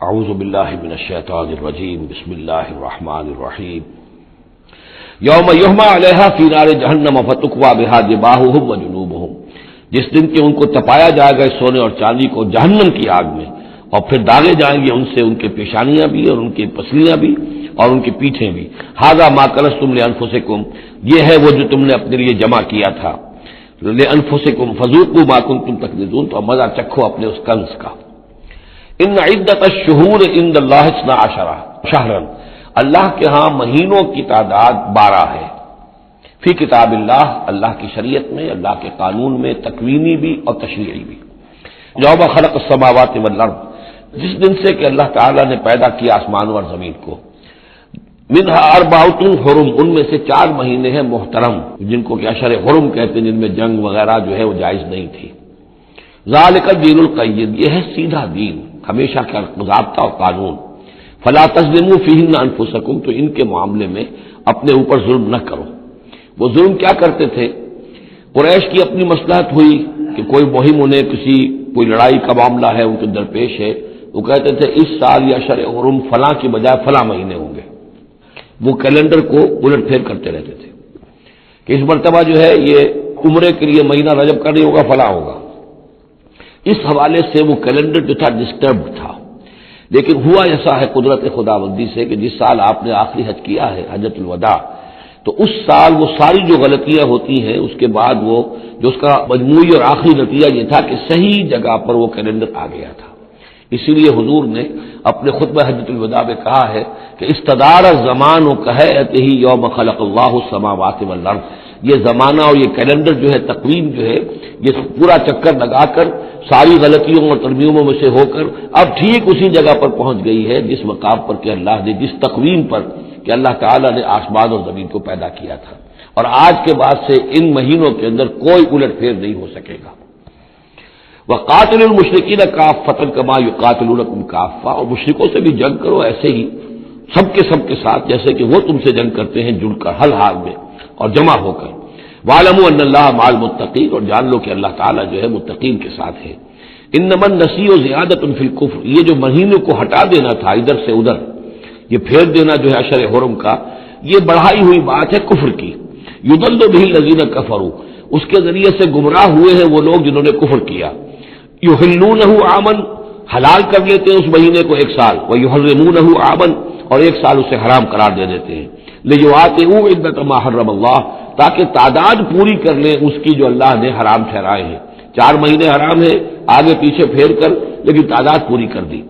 اعوذ باللہ من الشیطان الرجیم بسم اللہ الرحمن الرحیم یوم یحمى علیہا فی نار جہنم فتکوی بہا جباہہم وجنوبہم، جس دن کہ ان کو تپایا جائے گا سونے اور چاندی کو جہنم کی آگ میں، اور پھر داغے جائیں گے ان سے ان کے پیشانیاں بھی اور ان کی پسلیاں بھی اور ان کی پیٹھیں بھی۔ ھذا ما کنزتم لانفسکم، یہ ہے وہ جو تم نے اپنے لیے جمع کیا تھا، لانفسکم فذوقوا ما کنتم تکنزون، تو مزہ چکھو اپنے اس کنز کا۔ ان عدت الشہور عند اللہ 12 شہرا، اللہ کے ہاں مہینوں کی تعداد 12 ہے، فی کتاب اللہ، اللہ کی شریعت میں، اللہ کے قانون میں، تکوینی بھی اور تشریعی بھی۔ یوم خلق السماوات والارض، جس دن سے کہ اللہ تعالیٰ نے پیدا کیا آسمانوں اور زمین کو، منہا اربعۃ حرم، ان میں سے 4 مہینے ہیں محترم، جن کو کہ اشہر حرم کہتے ہیں، جن میں جنگ وغیرہ جو ہے وہ جائز نہیں تھی۔ ذالک الدین القیم، یہ ہے سیدھا دین، ہمیشہ کا ضابطہ اور قانون۔ فلا تظلموا فیہن انفسکم، تو ان کے معاملے میں اپنے اوپر ظلم نہ کرو۔ وہ ظلم کیا کرتے تھے؟ قریش کی اپنی مصلحت ہوئی کہ کوئی مہم انہیں کوئی لڑائی کا معاملہ ہے ان کے درپیش ہے، وہ کہتے تھے اس سال یا اشہر حرم فلاں کی بجائے فلاں مہینے ہوں گے، وہ کیلنڈر کو الٹ پھیر کرتے رہتے تھے کہ اس مرتبہ جو ہے یہ عمرے کے لیے مہینہ رجب کا نہیں ہوگا، فلاں ہوگا۔ اس حوالے سے وہ کیلنڈر جو تھا ڈسٹربڈ تھا، لیکن ہوا ایسا ہے قدرت خداوندی سے کہ جس سال آپ نے آخری حج کیا ہے، حجۃ الوداع، تو اس سال وہ ساری جو غلطیاں ہوتی ہیں اس کے بعد وہ جو اس کا مجموعی اور آخری نتیجہ یہ تھا کہ صحیح جگہ پر وہ کیلنڈر آ گیا تھا۔ اسی لیے حضور نے اپنے خطبہ حجۃ الوداع میں کہا ہے کہ استدار الزمان کہیئتہ یوم خلق اللہ السماوات والارض، یہ زمانہ اور یہ کیلنڈر جو ہے، تقویم جو ہے، یہ پورا چکر لگا کر ساری غلطیوں اور ترمیموں میں سے ہو کر اب ٹھیک اسی جگہ پر پہنچ گئی ہے جس مقام پر کہ اللہ نے، جس تقویم پر کہ اللہ تعالیٰ نے آسمان اور زمین کو پیدا کیا تھا، اور آج کے بعد سے ان مہینوں کے اندر کوئی الٹ پھیر نہیں ہو سکے گا۔ وَقَاتِلُوا الْمُشْرِكِينَ كَافَّةً كَمَا يُقَاتِلُونَكُمْ كَافَّةً، اور مشرکوں سے بھی جنگ کرو ایسے ہی سب کے ساتھ جیسے کہ وہ تم سے جنگ کرتے ہیں، جڑ کر ہر حال میں اور جمع ہو کر۔ وَاعْلَمُوا أَنَّ اللَّهَ مَعَ الْمُتَّقِينَ، اور جان لو کہ اللہ تعالیٰ جو ہے متقین کے ساتھ ہے۔ إِنَّمَا النَّسِيءُ زِيَادَةٌ فِي الْكُفْرِ، یہ جو مہینوں کو ہٹا دینا تھا ادھر سے ادھر، یہ پھیر دینا جو ہے اشہر حرم کا، یہ بڑھائی ہوئی بات ہے کفر کی۔ یضل بہ الذین کفروا، اس کے ذریعے سے گمراہ ہوئے ہیں وہ لوگ جنہوں نے کفر کیا۔ یحلونہ عاما، حلال کر لیتے ہیں اس مہینے کو 1 سال، ویحرمونہ عاما، اور 1 سال اسے حرام قرار دے دیتے ہیں۔ لیواطئوا عدۃ ما حرم اللہ، تاکہ تعداد پوری کر لیں اس کی جو اللہ نے حرام ٹھہرائے ہیں۔ 4 مہینے حرام ہے، آگے پیچھے پھیر کر لیکن تعداد پوری کر دی۔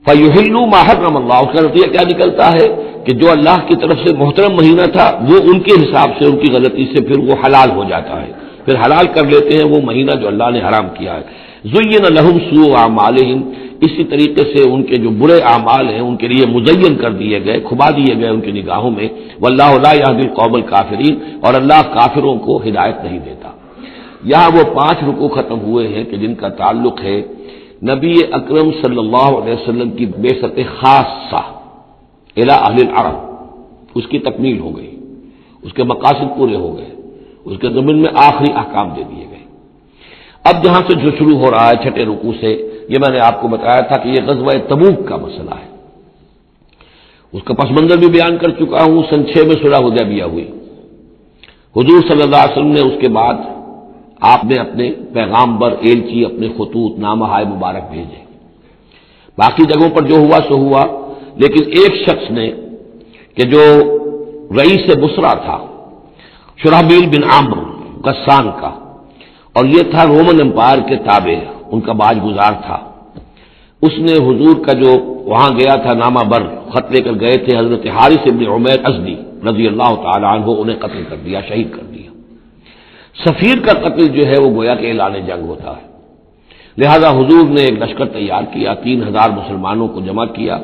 فَيُحِلُّوا مَا حَرَّمَ اللَّهُ، اس کا نتیجہ کیا نکلتا ہے کہ جو اللہ کی طرف سے محترم مہینہ تھا وہ ان کے حساب سے، ان کی غلطی سے پھر وہ حلال ہو جاتا ہے، پھر حلال کر لیتے ہیں وہ مہینہ جو اللہ نے حرام کیا ہے۔ زُيِّنَ لَهُمْ سُوءُ أَعْمَالِهِمْ، اسی طریقے سے ان کے جو برے اعمال ہیں ان کے لیے مزین کر دیے گئے، کھبا دیے گئے ان کی نگاہوں میں۔ وَاللَّهُ لَا يَهْدِي الْقَوْمَ الْكَافِرِينَ، اور اللہ کافروں کو ہدایت نہیں دیتا۔ یہاں وہ 5 رکوع ختم ہوئے ہیں کہ جن کا تعلق ہے نبی اکرم صلی اللہ علیہ وسلم کی بعثت خاصہ الی اہل العرب، اس کی تکمیل ہو گئی، اس کے مقاصد پورے ہو گئے، اس کے ضمن میں آخری احکام دے دیے گئے۔ اب جہاں سے جو شروع ہو رہا ہے 6 رکوع سے، یہ میں نے آپ کو بتایا تھا کہ یہ غزوہ تبوک کا مسئلہ ہے، اس کا پس منظر بھی بیان کر چکا ہوں۔ سن 6 میں صلح حدیبیہ ہوئی، حضور صلی اللہ علیہ وسلم نے اس کے بعد آپ نے اپنے پیغامبر، ایلچی، اپنے خطوط، نامہ ہائے مبارک بھیجے۔ باقی جگہوں پر جو ہوا سو ہوا، لیکن ایک شخص نے کہ جو رئیس بصرہ تھا، شرحبیل بن عامر غسان کا، اور یہ تھا رومن امپائر کے تابع، ان کا باج گزار تھا، اس نے حضور کا جو وہاں گیا تھا نامہ بر خط لے کر گئے تھے حضرت حارث بن عمیر ازدی رضی اللہ تعالی عنہ، انہیں قتل کر دیا، شہید کر دیا۔ سفیر کا قتل جو ہے وہ گویا کہ اعلان جنگ ہوتا ہے، لہذا حضور نے ایک لشکر تیار کیا، 3000 مسلمانوں کو جمع کیا،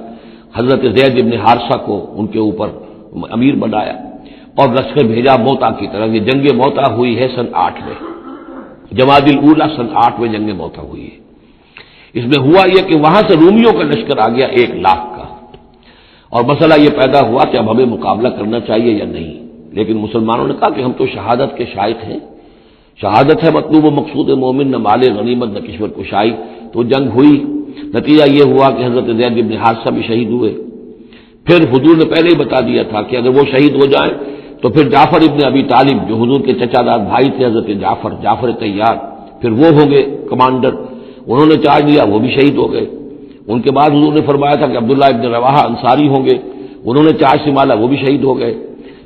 حضرت زید بن حارثہ کو ان کے اوپر امیر بنایا اور لشکر بھیجا موتا کی طرف۔ یہ جنگ موتا ہوئی ہے سن 8 میں، جمادی الاولیٰ سن 8 میں جنگ موتا ہوئی ہے۔ اس میں ہوا یہ کہ وہاں سے رومیوں کا لشکر آ گیا 1 لاکھ کا، اور مسئلہ یہ پیدا ہوا کہ اب ہمیں مقابلہ کرنا چاہیے یا نہیں، لیکن مسلمانوں نے کہا کہ ہم تو شہادت کے شائق ہیں، شہادت ہے مطلوب و مقصود مومن، نہ مال غنیمت نہ کشور کشائی۔ تو جنگ ہوئی، نتیجہ یہ ہوا کہ حضرت زید بن حارثہ بھی شہید ہوئے۔ پھر حضور نے پہلے ہی بتا دیا تھا کہ اگر وہ شہید ہو جائیں تو پھر جعفر ابن ابی طالب جو حضور کے چچا دار بھائی تھے حضرت جعفر طیار، پھر وہ ہو گئے کمانڈر، انہوں نے چارج لیا، وہ بھی شہید ہو گئے۔ ان کے بعد حضور نے فرمایا تھا کہ عبداللہ ابن رواحہ انصاری ہوں گے، انہوں نے چارج سنبھالا، وہ بھی شہید ہو گئے۔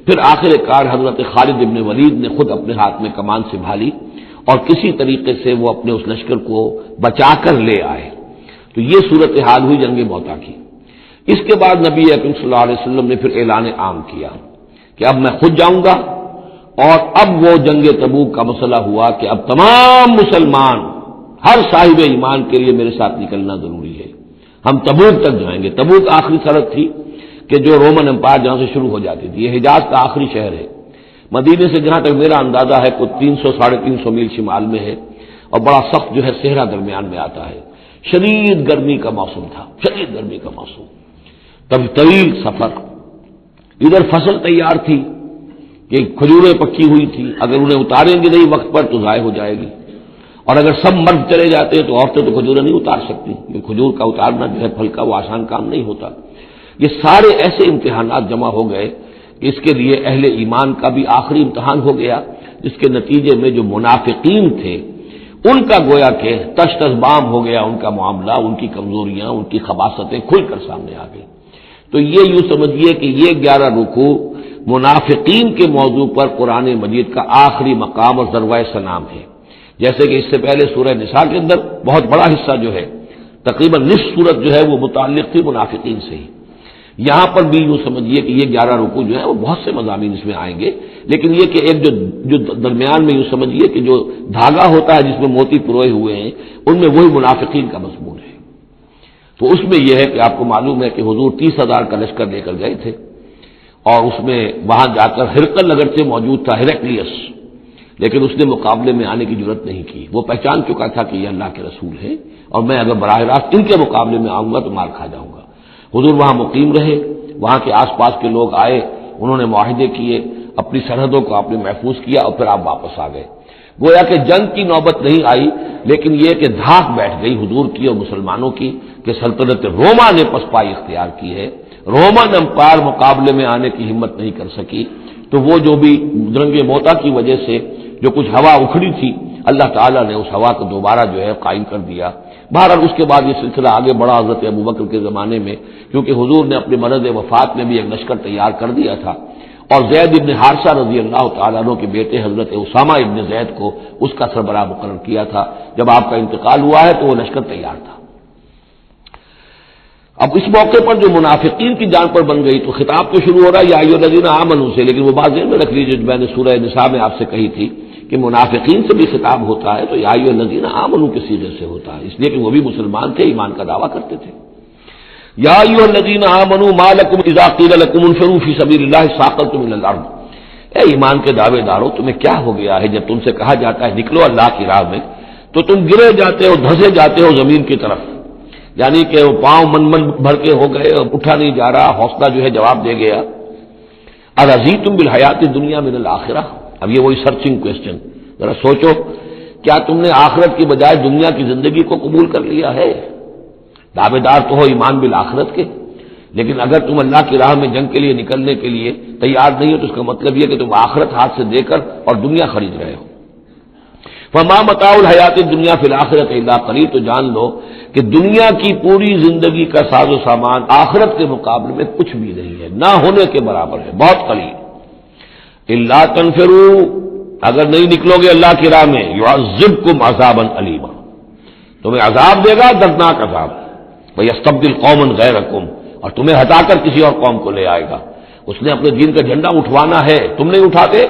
پھر آخر کار حضرت خالد ابن ولید نے خود اپنے ہاتھ میں کمان سنبھالی اور کسی طریقے سے وہ اپنے اس لشکر کو بچا کر لے آئے۔ تو یہ صورتحال ہوئی جنگ موتا کی۔ اس کے بعد نبی اکرم صلی اللہ علیہ وسلم نے پھر اعلان عام کیا کہ اب میں خود جاؤں گا، اور اب وہ جنگ تبوک کا مسئلہ ہوا کہ اب تمام مسلمان ہر صاحب ایمان کے لیے میرے ساتھ نکلنا ضروری ہے، ہم تبوک تک جائیں گے۔ تبوک آخری سرحد تھی کہ جو رومن امپائر جہاں سے شروع ہو جاتی تھی، یہ حجاز کا آخری شہر ہے، مدینے سے جہاں تک میرا اندازہ ہے کوئی 300-350 میل شمال میں ہے، اور بڑا سخت جو ہے صحرا درمیان میں آتا ہے۔ شدید گرمی کا موسم تھا، شدید گرمی کا موسم، تب طویل سفر، ادھر فصل تیار تھی کہ کھجوریں پکی ہوئی تھی، اگر انہیں اتاریں گے نہیں وقت پر تو ضائع ہو جائے گی، اور اگر سب مرد چلے جاتے تو عورتیں تو کھجوریں نہیں اتار سکتی، یہ کھجور کا اتارنا جو ہے پھل کا وہ آسان کام نہیں ہوتا۔ یہ سارے ایسے امتحانات جمع ہو گئے کہ اس کے لیے اہل ایمان کا بھی آخری امتحان ہو گیا، جس کے نتیجے میں جو منافقین تھے ان کا گویا کہ تش تش بام ہو گیا، ان کا معاملہ، ان کی کمزوریاں، ان کی خباثتیں کھل کر سامنے آ گئی۔ تو یہ یوں سمجھیے کہ یہ 11 رکوع منافقین کے موضوع پر قرآن مجید کا آخری مقام اور ذروۂ سلام ہے۔ جیسے کہ اس سے پہلے سورہ نساء کے اندر بہت بڑا حصہ جو ہے، تقریباً نصف سورت جو ہے وہ متعلق تھی منافقین سے ہی، یہاں پر بھی یوں سمجھیے کہ یہ 11 رکوع جو ہے وہ بہت سے مضامین اس میں آئیں گے، لیکن یہ کہ ایک جو درمیان میں یوں سمجھیے کہ جو دھاگا ہوتا ہے جس میں موتی پروئے ہوئے ہیں، ان میں وہی منافقین کا مضمون ہے۔ تو اس میں یہ ہے کہ آپ کو معلوم ہے کہ حضور 30,000 کا لشکر لے کر گئے تھے، اور اس میں وہاں جا کر ہرقل اگرچہ موجود تھا، ہیرکلیس، لیکن اس نے مقابلے میں آنے کی جرت نہیں کی، وہ پہچان چکا تھا کہ یہ اللہ کے رسول ہے، اور میں اگر براہ راست ان کے مقابلے میں آؤں گا تو مار کھا جاؤں گا۔ حضور وہاں مقیم رہے، وہاں کے آس پاس کے لوگ آئے، انہوں نے معاہدے کیے، اپنی سرحدوں کو آپ نے محفوظ کیا، اور پھر آپ واپس آ گئے۔ گویا کہ جنگ کی نوبت نہیں آئی، لیکن یہ کہ دھاک بیٹھ گئی حضور کی اور مسلمانوں کی کہ سلطنت روما نے پسپائی اختیار کی ہے، رومن امپائر مقابلے میں آنے کی ہمت نہیں کر سکی۔ تو وہ جو بھی جنگ موتا کی وجہ سے جو کچھ ہوا اکھڑی تھی، اللہ تعالیٰ نے اس ہوا کو دوبارہ جو ہے قائم کر دیا۔ بہرحال اس کے بعد یہ سلسلہ آگے بڑھا حضرت ابوبکر کے زمانے میں، کیونکہ حضور نے اپنے مرض وفات میں بھی ایک لشکر تیار کر دیا تھا، اور زید ابن حارثہ رضی اللہ تعالیٰ عنہ کے بیٹے حضرت اسامہ ابن زید کو اس کا سربراہ مقرر کیا تھا۔ جب آپ کا انتقال ہوا ہے تو وہ لشکر تیار تھا۔ اب اس موقع پر جو منافقین کی جان پر بن گئی تو خطاب تو شروع ہو رہا ہے یا ایھا الذین آمنوا سے، لیکن وہ بات ذہن میں رکھ لیجیے جو میں نے سورہ نساء میں آپ سے کہی تھی کہ منافقین سے بھی خطاب ہوتا ہے تو یا ایھا الذین آمنوا کے صیغے سے ہوتا ہے، اس لیے کہ وہ بھی مسلمان تھے، ایمان کا دعویٰ کرتے تھے۔ یا ایھا الذین آمنوا ما لکم اذا قیل لکم انفروا فی سبیل اللہ ثاقلتم الی الارض، اے ایمان کے دعوے دارو تمہیں کیا ہو گیا ہے جب تم سے کہا جاتا ہے نکلو اللہ کی راہ میں تو تم گرے جاتے ہو، دھسے جاتے ہو زمین کی طرف، یعنی کہ پاؤں من بھر کے ہو گئے، اٹھا نہیں جا رہا، حوصلہ جو ہے جواب دے گیا۔ ارضیتم بالحیات الدنیا من الآخرہ، اب یہ وہی سرچنگ کوشچن، ذرا سوچو کیا تم نے آخرت کی بجائے دنیا کی زندگی کو قبول کر لیا ہے؟ دعوے دار تو ہو ایمان بالآخرت کے، لیکن اگر تم اللہ کی راہ میں جنگ کے لیے نکلنے کے لیے تیار نہیں ہو تو اس کا مطلب یہ کہ تم آخرت ہاتھ سے دے کر اور دنیا خرید رہے ہو۔ فما متاع الحیات الدنیا فی الآخرۃ الا قلیل، تو جان لو کہ دنیا کی پوری زندگی کا ساز و سامان آخرت کے مقابلے میں کچھ بھی نہیں ہے، نہ ہونے کے برابر ہے، بہت قلیل۔ الا تنفروا، اگر نہیں نکلو گے اللہ کی راہ میں، یعذبکم عذابا الیما، تمہیں عذاب دے گا، دردناک عذاب، ویستبدل قوما غیرکم، اور تمہیں ہٹا کر کسی اور قوم کو لے آئے گا۔ اس نے اپنے دین کا جھنڈا اٹھوانا ہے، تم نہیں اٹھاتے،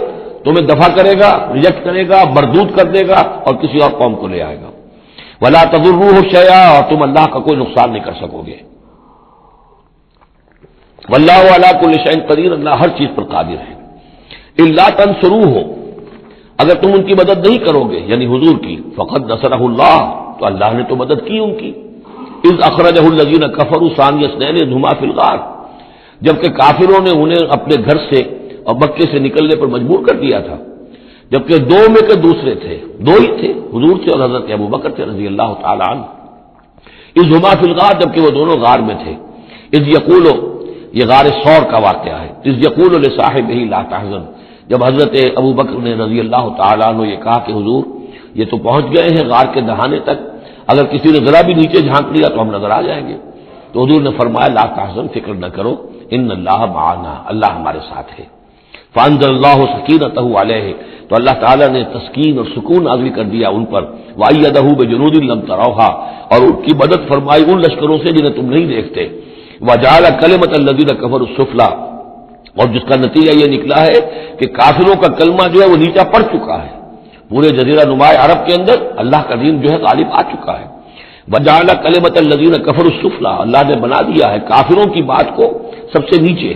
تمہیں دفع کرے گا، ریجیکٹ کرے گا، مردود کر دے گا اور کسی اور قوم کو لے آئے گا۔ ولا تضروہ شیئا، اور تم اللہ کا کوئی نقصان نہیں کر سکو گے۔ واللہ علی کل شیء قدیر، اللہ ہر چیز پر قادر ہے۔ الا تنصروہ، اگر تم ان کی مدد نہیں کرو گے یعنی حضور کی، فقد نصرہ اللہ، تو اللہ نے تو مدد کی ان کی۔ اذ اخرجہ الذین کفروا ثانی اثنین اذ ہما فی الغار، جبکہ کافروں نے انہیں اپنے گھر سے اور مکے سے نکلنے پر مجبور کر دیا تھا، جبکہ دو میں کے دوسرے تھے، دو ہی تھے، حضور تھے اور حضرت ابوبکر تھے رضی اللہ تعالی عنہ۔ اذ ہما فی الغار، جبکہ وہ دونوں غار میں تھے، اذ یقول، یہ غار ثور کا واقعہ ہے، اذ یقول لصاحبہ لا تحزن، جب حضرت ابو بکر نے رضی اللہ تعالیٰ عنہ یہ کہا کہ حضور یہ تو پہنچ گئے ہیں غار کے دہانے تک، اگر کسی نے ذرا بھی نیچے جھانک لیا تو ہم نظر آ جائیں گے، تو حضور نے فرمایا لا تحزن، فکر نہ کرو، ان اللہ معنا، اللہ ہمارے ساتھ ہے۔ فانزل اللہ سکینتہ علیہ، تو اللہ تعالیٰ نے تسکین اور سکون نازل کر دیا ان پر، وأیدہ بجنود لم تروها، اور ان کی مدد فرمائی ان لشکروں سے جنہیں تم نہیں دیکھتے، وجعل کلمۃ الذین کفروا السفلی، اور جس کا نتیجہ یہ نکلا ہے کہ کافروں کا کلمہ جو ہے وہ نیچا پڑ چکا ہے، پورے جزیرہ نما عرب کے اندر اللہ کا دین جو ہے غالب آ چکا ہے۔ وجعل کلمۃ الذین کفروا السفلی، اللہ نے بنا دیا ہے کافروں کی بات کو سب سے نیچے،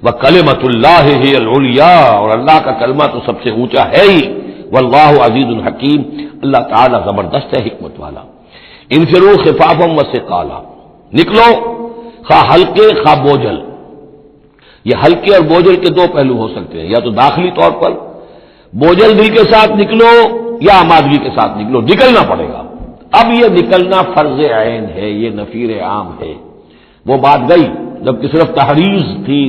وکلمۃ اللہ ہی العلیاء، اور اللہ کا کلمہ تو سب سے اونچا ہے ہی، واللہ عزیز الحکیم، اللہ تعالی زبردست ہے، حکمت والا۔ انفروا خفافا وثقالا، نکلو خواہ ہلکے خواہ بوجھل، یہ ہلکے اور بوجھل کے دو پہلو ہو سکتے ہیں، یا تو داخلی طور پر بوجھل دل کے ساتھ نکلو یا آمادگی کے ساتھ نکلو، نکلنا پڑے گا۔ اب یہ نکلنا فرض عین ہے، یہ نفیر عام ہے، وہ بات گئی جبکہ صرف تحریض تھی،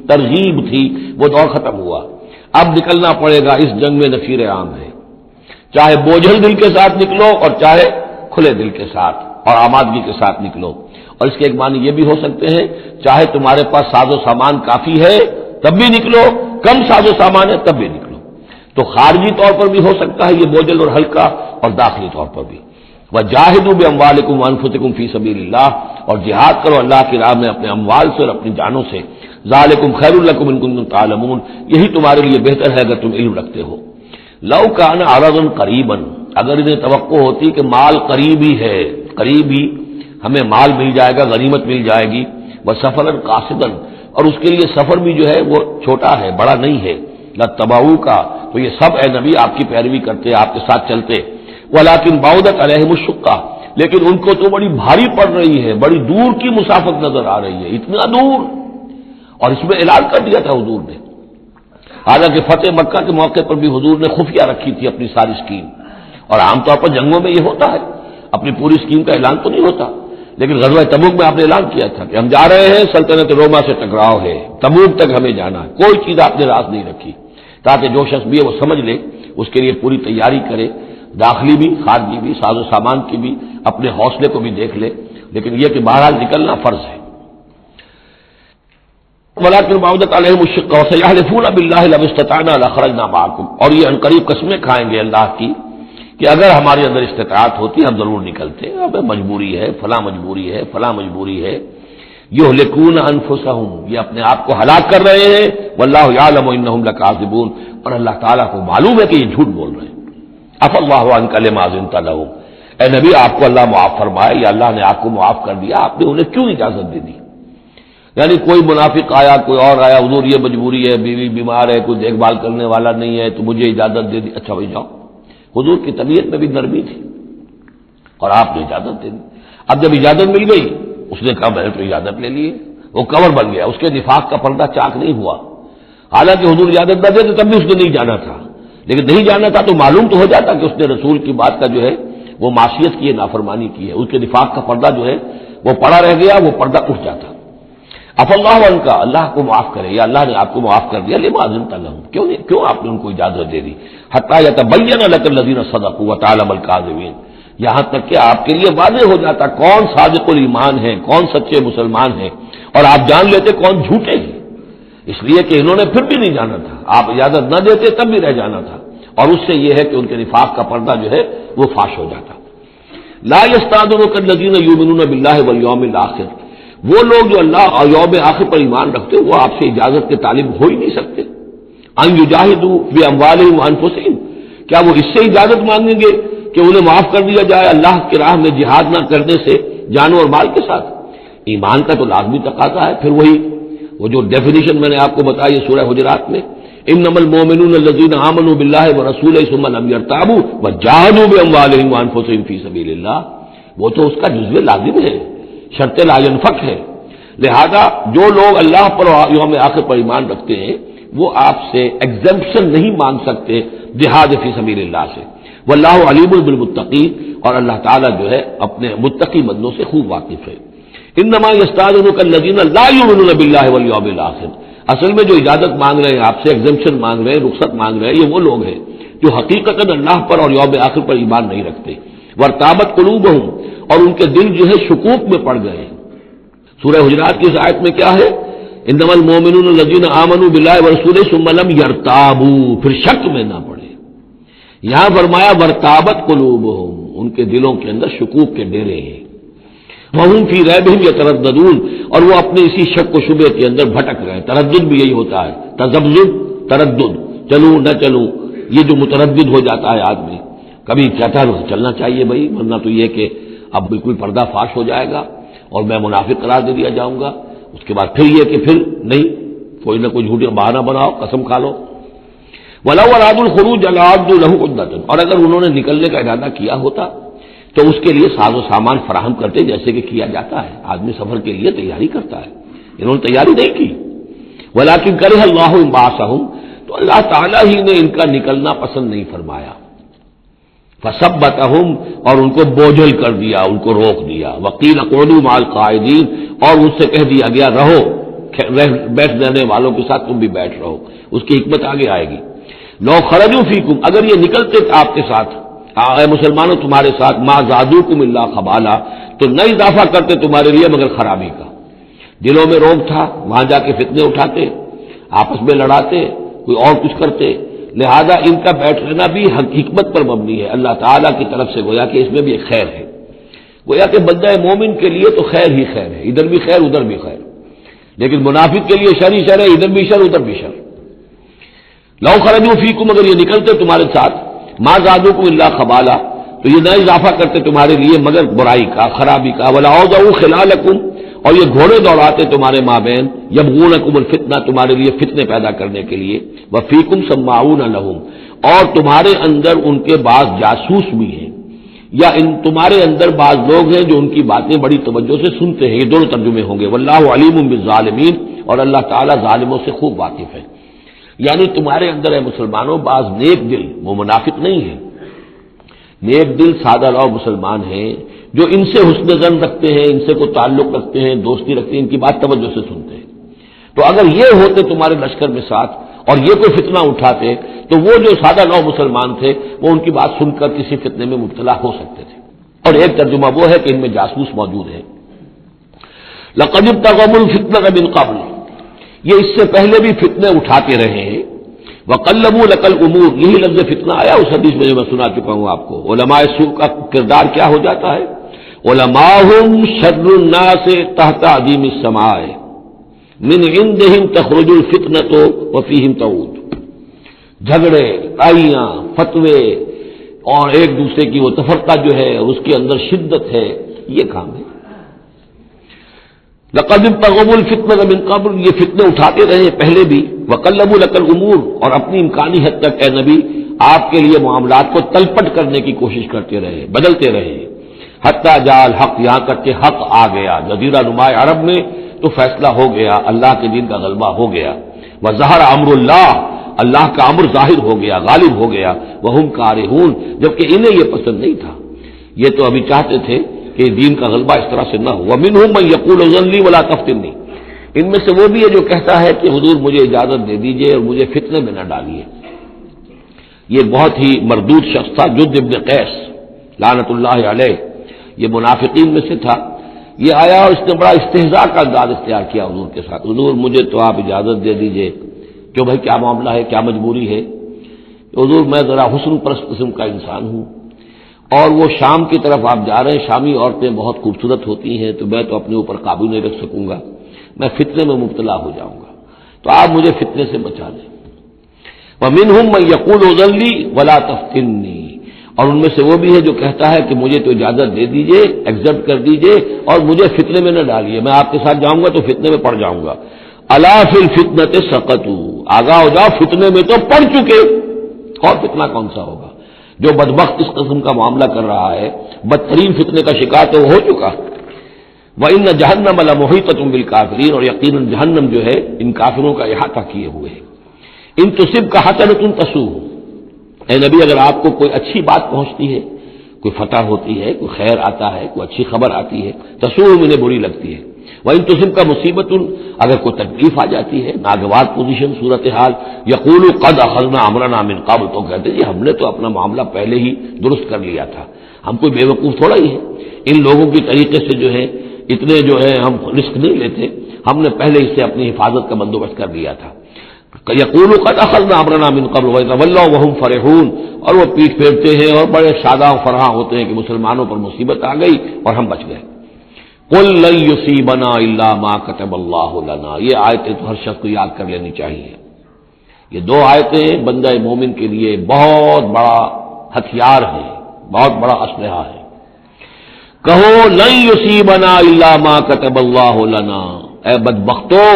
ترغیب تھی، وہ دور ختم ہوا، اب نکلنا پڑے گا، اس جنگ میں نفیر عام ہے، چاہے بوجھل دل کے ساتھ نکلو اور چاہے کھلے دل کے ساتھ اور آمادگی کے ساتھ نکلو۔ اور اس کے ایک معنی یہ بھی ہو سکتے ہیں، چاہے تمہارے پاس ساز و سامان کافی ہے تب بھی نکلو، کم ساز و سامان ہے تب بھی نکلو، تو خارجی طور پر بھی ہو سکتا ہے یہ بوجھل اور ہلکا، اور داخلی طور پر بھی۔ وجاہدوا باموالکم وانفسکم فی سبیل اللہ، اور جہاد کرو اللہ کی راہ میں اپنے اموال سے اور اپنی جانوں سے، ذالکم خیر لکم ان کنتم تعلمون، یہی تمہارے لیے بہتر ہے اگر تم علم رکھتے ہو۔ لو کان عرضا قریبا، اگر انہیں توقع ہوتی کہ مال قریب ہی ہے، قریب ہی ہمیں مال مل جائے گا، غنیمت مل جائے گی، وسفرا قاصدا، اور اس کے لیے سفر بھی جو ہے وہ چھوٹا ہے، بڑا نہیں ہے، لاتبعوک، تو یہ سب اے نبی آپ کی پیروی کرتے، آپ کے ساتھ چلتے، ولکن بعدت علیہم الشقہ، لیکن ان کو تو بڑی بھاری پڑ رہی ہے، بڑی دور کی مسافت نظر آ رہی ہے، اتنا دور، اور اس میں اعلان کر دیا تھا حضور نے، حالانکہ فتح مکہ کے موقع پر بھی حضور نے خفیہ رکھی تھی اپنی ساری اسکیم، اور عام طور پر جنگوں میں یہ ہوتا ہے، اپنی پوری اسکیم کا اعلان تو نہیں ہوتا، لیکن غزوہ تبوک میں آپ نے اعلان کیا تھا کہ ہم جا رہے ہیں، سلطنت روما سے ٹکراؤ ہے، تبوک تک ہمیں جانا ہے، کوئی چیز آپ نے راز نہیں رکھی، تاکہ جو شخص بھی ہے وہ سمجھ لے، اس کے لیے پوری تیاری کرے، داخلی بھی خارجی بھی، ساز و سامان کی بھی، اپنے حوصلے کو بھی دیکھ لے، لیکن یہ کہ بہرحال نکلنا فرض ہے۔ ولکن بعدت علیہم الشقہ وسیحلفون باللہ لو استطعنا لخرجنا معکم، اور یہ عنقریب قسمیں کھائیں گے اللہ کی کہ اگر ہمارے اندر استطاعت ہوتی ہم ضرور نکلتے، اب مجبوری ہے، فلاں مجبوری ہے، فلاں مجبوری ہے۔ یہلکون انفسہم، یہ اپنے آپ کو ہلاک کر رہے ہیں، واللہ یعلم انہم لکاذبون، اور اللہ تعالیٰ کو معلوم ہے کہ یہ جھوٹ بول رہے ہیں۔ عفی اللہ عنک لما اذنت لہم، اے نبی آپ کو اللہ معاف فرمائے، یا اللہ نے آپ کو معاف کر دیا، آپ نے انہیں کیوں اجازت دے دی؟ یعنی کوئی منافق آیا، کوئی اور آیا، حضور یہ مجبوری ہے، بیوی بیمار ہے، کوئی دیکھ بھال کرنے والا نہیں ہے، تو مجھے اجازت دے دی، اچھا بھائی جاؤ۔ حضور کی طبیعت میں بھی نرمی تھی اور آپ نے اجازت دے دی۔ اب جب اجازت مل گئی، اس نے کہا میں نے تو اجازت لے لی، وہ کور بن گیا، اس کے نفاق کا پردہ چاک نہیں ہوا، حالانکہ حضور اجازت نہ دیتے تب بھی اس نے نہیں جانا تھا، لیکن نہیں جانا تھا تو معلوم تو ہو جاتا کہ اس نے رسول کی بات کا جو ہے وہ معصیت کی ہے، نافرمانی کی ہے، اس کے نفاق کا پردہ جو ہے وہ پڑا رہ گیا، وہ پردہ اٹھ جاتا۔ عفی اللہ عنک، اللہ کو معاف کرے، یا اللہ نے آپ کو معاف کر دیا، لما اذنت لہم، کیوں آپ نے ان کو اجازت دے دی، حتی یتبین لک الذین صدقوا وتعلم الکاذبین، یہاں تک کہ آپ کے لیے واضح ہو جاتا کون صادق الایمان ہے، کون سچے مسلمان ہیں، اور آپ جان لیتے کون جھوٹے ہیں، اس لیے کہ انہوں نے پھر بھی نہیں جانا تھا، آپ اجازت نہ دیتے تب بھی رہ جانا تھا، اور اس سے یہ ہے کہ ان کے نفاق کا پردہ جو ہے وہ فاش ہو جاتا۔ لا یستأذنک الذین یؤمنون باللہ والیوم الآخر، وہ لوگ جو اللہ اور یوم آخر پر ایمان رکھتے ہیں وہ آپ سے اجازت کے طالب ہو ہی نہیں سکتے۔ ان یجاہدوا باموالہم وانفسہم، کیا وہ اس سے اجازت مانگیں گے کہ انہیں معاف کر دیا جائے اللہ کی راہ میں جہاد نہ کرنے سے جانوں اور مال کے ساتھ؟ ایمان کا تو لازمی تقاضا ہے، پھر وہی وہ جو ڈیفینیشن میں نے آپ کو بتائی ہے سورہ حجرات میں، انما المؤمنون الذین آمنوا باللہ ورسولہ ثم لم یرتابوا وجاہدوا باموالہم وانفسہم فی سبیل اللہ، وہ تو اس کا جزو لازم ہے، شرط لا ينفک ہے۔ لہذا جو لوگ اللہ پر یوم آخر پر ایمان رکھتے ہیں وہ آپ سے ایگزمپشن نہیں مانگ سکتے جہاد فی سبیل اللہ سے، واللہ علیم بالمتقین، اور اللہ تعالیٰ جو ہے اپنے متقی بندوں سے خوب واقف ہے۔ انما یستاذنک الذین لا یؤمنون باللہ والیوم الآخر، اصل میں جو اجازت مانگ رہے ہیں آپ سے، ایگزمپشن مانگ رہے ہیں، رخصت مانگ رہے ہیں، یہ وہ لوگ ہیں جو حقیقتاً اللہ پر اور یوم آخر پر ایمان نہیں رکھتے۔ وارتابت قلوبہم، اور ان کے دل جو ہے شکوک میں پڑ گئے ہیں۔ سورہ حجرات کی اس آیت میں کیا ہے؟ انما المؤمنون الذین آمنوا باللہ ورسولہ ثم لم یرتابوا، پھر شک میں نہ پڑے۔ یہاں فرمایا ورتابت قلوبہم، ان کے دلوں کے اندر شکوک کے ڈیرے ہیں۔ وہم فی ریبہم یترددون، اور وہ اپنے اسی شک و شبے کے اندر بھٹک رہے ہیں۔ تردد بھی یہی ہوتا ہے، تذبذب، تردد، چلوں نہ چلوں، یہ جو متردد ہو جاتا ہے آدمی، کبھی کہتا ہے چلنا چاہیے بھائی، ورنہ تو یہ کہ اب بالکل پردہ فاش ہو جائے گا اور میں منافق قرار دے دیا جاؤں گا، اس کے بعد پھر یہ کہ پھر نہیں، کوئی نہ کوئی جھوٹی بہانہ بناؤ، قسم کھا لو۔ وَلَوْ أَرَادُوا الْخُرُوجَ لَأَعَدُّوا لَهُ عُدَّةً، اور اگر انہوں نے نکلنے کا ارادہ کیا ہوتا تو اس کے لیے ساز و سامان فراہم کرتے، جیسے کہ کیا جاتا ہے، آدمی سفر کے لیے تیاری کرتا ہے، انہوں نے تیاری نہیں کی۔ وَلَٰكِن كَرِهَ اللَّهُ انبَعَاثَهُمْ، تو اللہ تعالیٰ ہی نے ان کا نکلنا پسند نہیں فرمایا۔ فَثَبَّتَهُمْ، اور ان کو بوجھل کر دیا، ان کو روک دیا۔ وَقِيلَ اقْعُدُوا مَعَ الْقَاعِدِينَ، اور ان سے کہہ دیا گیا رہو بیٹھ رہنے والوں کے ساتھ، تم بھی بیٹھ رہو۔ اس کی حکمت آگے آئے گی۔ لو خرجوا فیکم، اگر یہ نکلتے آپ کے ساتھ، اے مسلمانوں تمہارے ساتھ، ما زادوکم الا خبالا، تو نہ اضافہ کرتے تمہارے لیے مگر خرابی کا۔ دلوں میں روب تھا، وہاں جا کے فتنے اٹھاتے، آپس میں لڑاتے، کوئی اور کچھ کرتے، لہذا ان کا بیٹھ رہنا بھی حکمت پر مبنی ہے، اللہ تعالیٰ کی طرف سے، گویا کہ اس میں بھی ایک خیر ہے، گویا کہ بندہ مومن کے لیے تو خیر ہی خیر ہے، ادھر بھی خیر ادھر بھی خیر، لیکن منافق کے لیے شر ہی شر ہے، ادھر بھی شر ادھر بھی شر۔ لو خرجوا فیکم، اگر یہ نکلتے تمہارے ساتھ، ما زادوکم الا خبالا، تو یہ نہ اضافہ کرتے تمہارے لیے مگر برائی کا، خرابی کا۔ وَلَأَوْضَعُوا خِلَالَكُمْ، اور یہ گھوڑے دوڑاتے تمہارے مابین، یبغونکم الفتنہ، تمہارے لیے فتنے پیدا کرنے کے لیے۔ وَفِيكُمْ سَمَّاعُونَ لَهُمْ، اور تمہارے اندر ان کے بعض جاسوس بھی ہیں، یا تمہارے اندر بعض لوگ ہیں جو ان کی باتیں بڑی توجہ سے سنتے ہیں۔ یہ دونوں ترجمے ہوں گے۔ وَاللَّهُ عَلِيمٌ بِالظَّالِمِينَ، اور اللہ تعالیٰ ظالموں سے خوب واقف ہے۔ یعنی تمہارے اندر ہے مسلمانوں بعض نیک دل، وہ منافق نہیں ہے، نیک دل سادہ لو مسلمان ہیں جو ان سے حسن ظن رکھتے ہیں، ان سے کوئی تعلق رکھتے ہیں، دوستی رکھتے ہیں، ان کی بات توجہ سے سنتے ہیں۔ تو اگر یہ ہوتے تمہارے لشکر میں ساتھ اور یہ کوئی فتنہ اٹھاتے، تو وہ جو سادہ لو مسلمان تھے وہ ان کی بات سن کر کسی فتنے میں مبتلا ہو سکتے تھے۔ اور ایک ترجمہ وہ ہے کہ ان میں جاسوس موجود ہے۔ لَقَدِ ابْتَغَوْا الْفِتْنَةَ مِنْ قَبْلُ، یہ اس سے پہلے بھی فتنے اٹھاتے رہے ہیں۔ وَقَلَّبُوا لَكَ الْأُمُورَ، یہی لفظ فتنہ آیا اس حدیث میں جو میں سنا چکا ہوں آپ کو۔ علماء سوء کا کردار کیا ہو جاتا ہے؟ علماءہم شر الناس تحت عظیم السماء، من عندہم تخرج الفتنۃ وفیہم تعود۔ جھگڑے، لڑائیاں، فتوے اور ایک دوسرے کی وہ تفرقہ جو ہے اس کے اندر شدت ہے، یہ کام ہے۔ لقد ابتغوا الفتنة من قبل، یہ فتنے اٹھاتے رہے پہلے بھی۔ وقلبوا لك الامور، اور اپنی امکانی حد تک اے نبی آپ کے لیے معاملات کو تلپٹ کرنے کی کوشش کرتے رہے، بدلتے رہے۔ حتی جاء الحق، یہاں تک کہ حق آ گیا جزیرہ نماء عرب میں، تو فیصلہ ہو گیا، اللہ کے دین کا غلبہ ہو گیا۔ وظہر امر اللہ، اللہ کا امر ظاہر ہو گیا، غالب ہو گیا۔ وہم کارہون، جبکہ انہیں یہ پسند نہیں تھا، یہ تو ابھی چاہتے تھے کہ دین کا غلبہ اس طرح سے نہ ہو۔ ومنہم من یقول اذن لی ولا تفتنی، ان میں سے وہ بھی ہے جو کہتا ہے کہ حضور مجھے اجازت دے دیجئے اور مجھے فتنے میں نہ ڈالیے۔ یہ بہت ہی مردود شخص تھا، جد ابن قیس لعنت اللہ علیہ، یہ منافقین میں سے تھا۔ یہ آیا اور اس نے بڑا استہزاء کا انداز اختیار کیا حضور کے ساتھ، حضور مجھے تو آپ اجازت دے دیجئے۔ کیوں بھائی کیا معاملہ ہے، کیا مجبوری ہے؟ حضور میں ذرا حسن پرست قسم کا انسان ہوں، اور وہ شام کی طرف آپ جا رہے ہیں، شامی عورتیں بہت خوبصورت ہوتی ہیں، تو میں تو اپنے اوپر قابو نہیں رکھ سکوں گا، میں فتنے میں مبتلا ہو جاؤں گا، تو آپ مجھے فتنے سے بچا لیں۔ وَمِنْهُمْ مَنْ يَقُولُ اذن لِّي وَلَا تَفْتِنِّي، اور ان میں سے وہ بھی ہے جو کہتا ہے کہ مجھے تو اجازت دے دیجئے، ایکسپٹ کر دیجئے، اور مجھے فتنے میں نہ ڈالیے، میں آپ کے ساتھ جاؤں گا تو فتنے میں پڑ جاؤں گا۔ الا فی الفتنۃ سقطوا، آگاہ ہو جاؤ، فتنے میں تو پڑ چکے، اور فتنہ کون سا ہوگا؟ جو بدبخت اس قسم کا معاملہ کر رہا ہے، بدترین فتنے کا شکار تو ہو چکا۔ وَإِنَّ جَهَنَّمَ لَمُحِيطَةٌ بِالْكَافِرِينَ، اور یقیناً جہنم جو ہے ان کافروں کا احاطہ کیے ہوئے ہے۔ ان تصبک حسنۃ تسؤہ، اے نبی اگر آپ کو کوئی اچھی بات پہنچتی ہے، کوئی فتح ہوتی ہے، کوئی خیر آتا ہے، کوئی اچھی خبر آتی ہے، تسوءہم انہیں بری لگتی ہے، وَإِن تُصِبْكَ مُصِیبَۃٌ اگر کوئی تکلیف آ جاتی ہے، ناگوار پوزیشن، صورتحال، یقولوا قد اخذنا امرنا من قبل، تو کہتے ہیں جی ہم نے تو اپنا معاملہ پہلے ہی درست کر لیا تھا، ہم کوئی بے وقوف تھوڑا ہی ہے، ان لوگوں کی طریقے سے جو ہے اتنے جو ہے ہم رسک نہیں لیتے، ہم نے پہلے اس سے اپنی حفاظت کا بندوبست کر لیا تھا۔ یقولوا قد اخذنا امرنا من قبل ويتولوا وهم فرحون، اور وہ پیٹ پھیرتے ہیں اور بڑے شاداں و فرحاں ہوتے ہیں کہ مسلمانوں پر مصیبت آ گئی اور ہم بچ گئے۔ قل لن يصيبنا الا ما كتب الله لنا، یہ آیتیں تو ہر شخص کو یاد کر لینی چاہیے۔ یہ دو آیتیں بندہ مومن کے لیے بہت بڑا ہتھیار ہیں، بہت بڑا اسلحہ ہے۔ کہو لن يصيبنا الا ما كتب الله لنا، اے بدبختو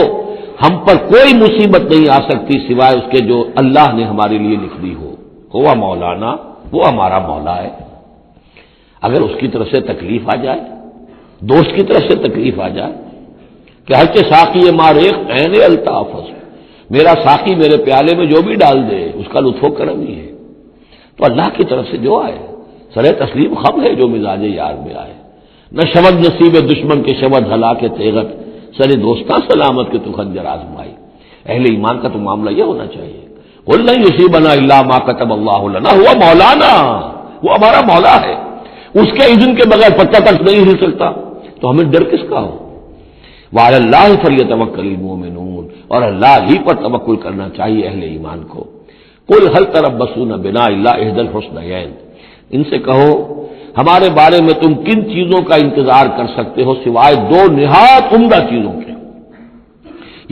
ہم پر کوئی مصیبت نہیں آ سکتی سوائے اس کے جو اللہ نے ہمارے لیے لکھ دی ہو۔ ہوا مولانا، وہ ہمارا مولا ہے، اگر اس کی طرف سے تکلیف آ جائے، دوست کی طرف سے تکلیف آ جائے کہ ہر کے ساقی ماریخ عین الطافظ، میرا ساقی میرے پیالے میں جو بھی ڈال دے اس کا لطف و کرم ہی ہے، تو اللہ کی طرف سے جو آئے سر تسلیم خم ہے جو مزاج یار میں آئے، نہ شبد نصیب دشمن کے شبد ہلا کے تیغت، سر دوستاں سلامت کے تو خنجر آزمائی۔ اہل ایمان کا تو معاملہ یہ ہونا چاہیے، قل لن یصیبنا الا ما کتب اللہ لنا ہوا مولانا، وہ ہمارا مولا ہے، اس کے اذن کے بغیر پتہ تک نہیں ہل سکتا، تو ہمیں ڈر کس کا ہو؟ وعلی اللہ فلیتوکل المؤمنون، اور اللہ ہی پر توکل کرنا چاہیے اہل ایمان کو۔ قل هل تربصون بنا الا احدى الحسنيين، ان سے کہو ہمارے بارے میں تم کن چیزوں کا انتظار کر سکتے ہو سوائے دو نہایت عمدہ چیزوں کے۔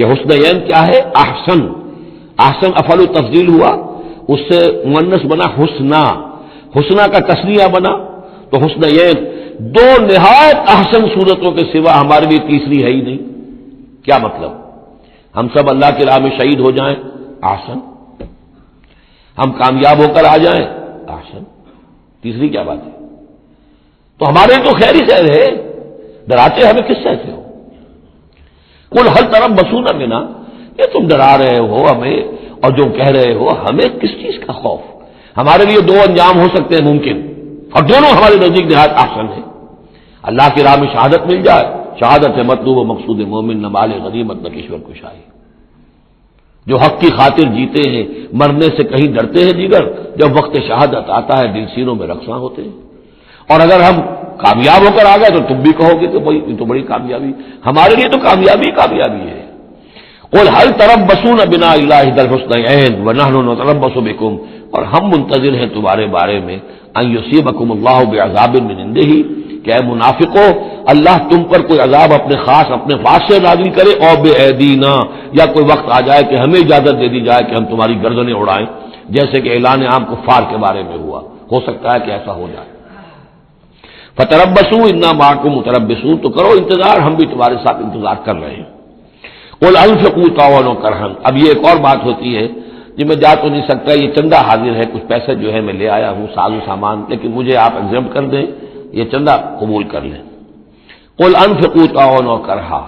یہ حسنین کیا ہے؟ احسن، احسن افعل تفضیل ہوا، اس سے مؤنث بنا حسنا، حسنا کا تثنیہ بنا، تو حسنین دو نہایت احسن صورتوں کے سوا ہمارے لیے تیسری ہے ہی نہیں۔ کیا مطلب؟ ہم سب اللہ کی راہ میں شہید ہو جائیں، احسن، ہم کامیاب ہو کر آ جائیں، احسن، تیسری کیا بات ہے؟ تو ہمارے تو خیر ہی خیر ہے، ڈراتے ہمیں کس سے ہو؟ قل هل تربصون بنا، یہ تم ڈرا رہے ہو ہمیں اور جو کہہ رہے ہو ہمیں کس چیز کا خوف؟ ہمارے لیے دو انجام ہو سکتے ہیں ممکن، اور دونوں ہمارے نزدیک نہایت احسن ہے۔ اللہ کی راہ میں شہادت مل جائے، شہادت ہے مطلوب و مقصود مومن، نہ مال غنیمت نہ کشور کشائی۔ جو حق کی خاطر جیتے ہیں مرنے سے کہیں ڈرتے ہیں جگر، جب وقت شہادت آتا ہے دل سینوں میں رقصاں ہوتے ہیں۔ اور اگر ہم کامیاب ہو کر آ گئے تو تم بھی کہو گے کہ بھائی یہ تو بڑی کامیابی، ہمارے لیے تو کامیابی کامیابی ہے۔ قل هل تربصون بنا الا احدى الحسنيين ونحن نتربص بكم، اور ہم منتظر ہیں تمہارے بارے میں ان يصيبكم الله بعذاب من عنده، کہ اے منافقو اللہ تم پر کوئی عذاب اپنے خاص اپنے پاس سے نازل کرے، اور بأيدينا، یا کوئی وقت آ جائے کہ ہمیں اجازت دے دی جائے کہ ہم تمہاری گردنیں اڑائیں، جیسے کہ اعلان عام کفار کے بارے میں ہوا، ہو سکتا ہے کہ ایسا ہو جائے۔ فتربصوا انا معكم متربصون، تو کرو انتظار، ہم بھی تمہارے ساتھ انتظار کر رہے ہیں۔ قل انفقوا طوعا وكرها، اب یہ ایک اور بات ہوتی ہے جی میں جا تو نہیں سکتا، یہ چندہ حاضر ہے، کچھ پیسے جو ہے میں لے آیا ہوں ساز و سامان، لیکن مجھے آپ ایگزمپٹ کر دیں، یہ چندہ قبول کر لیں۔ قل انفقوا طوعا وكرها،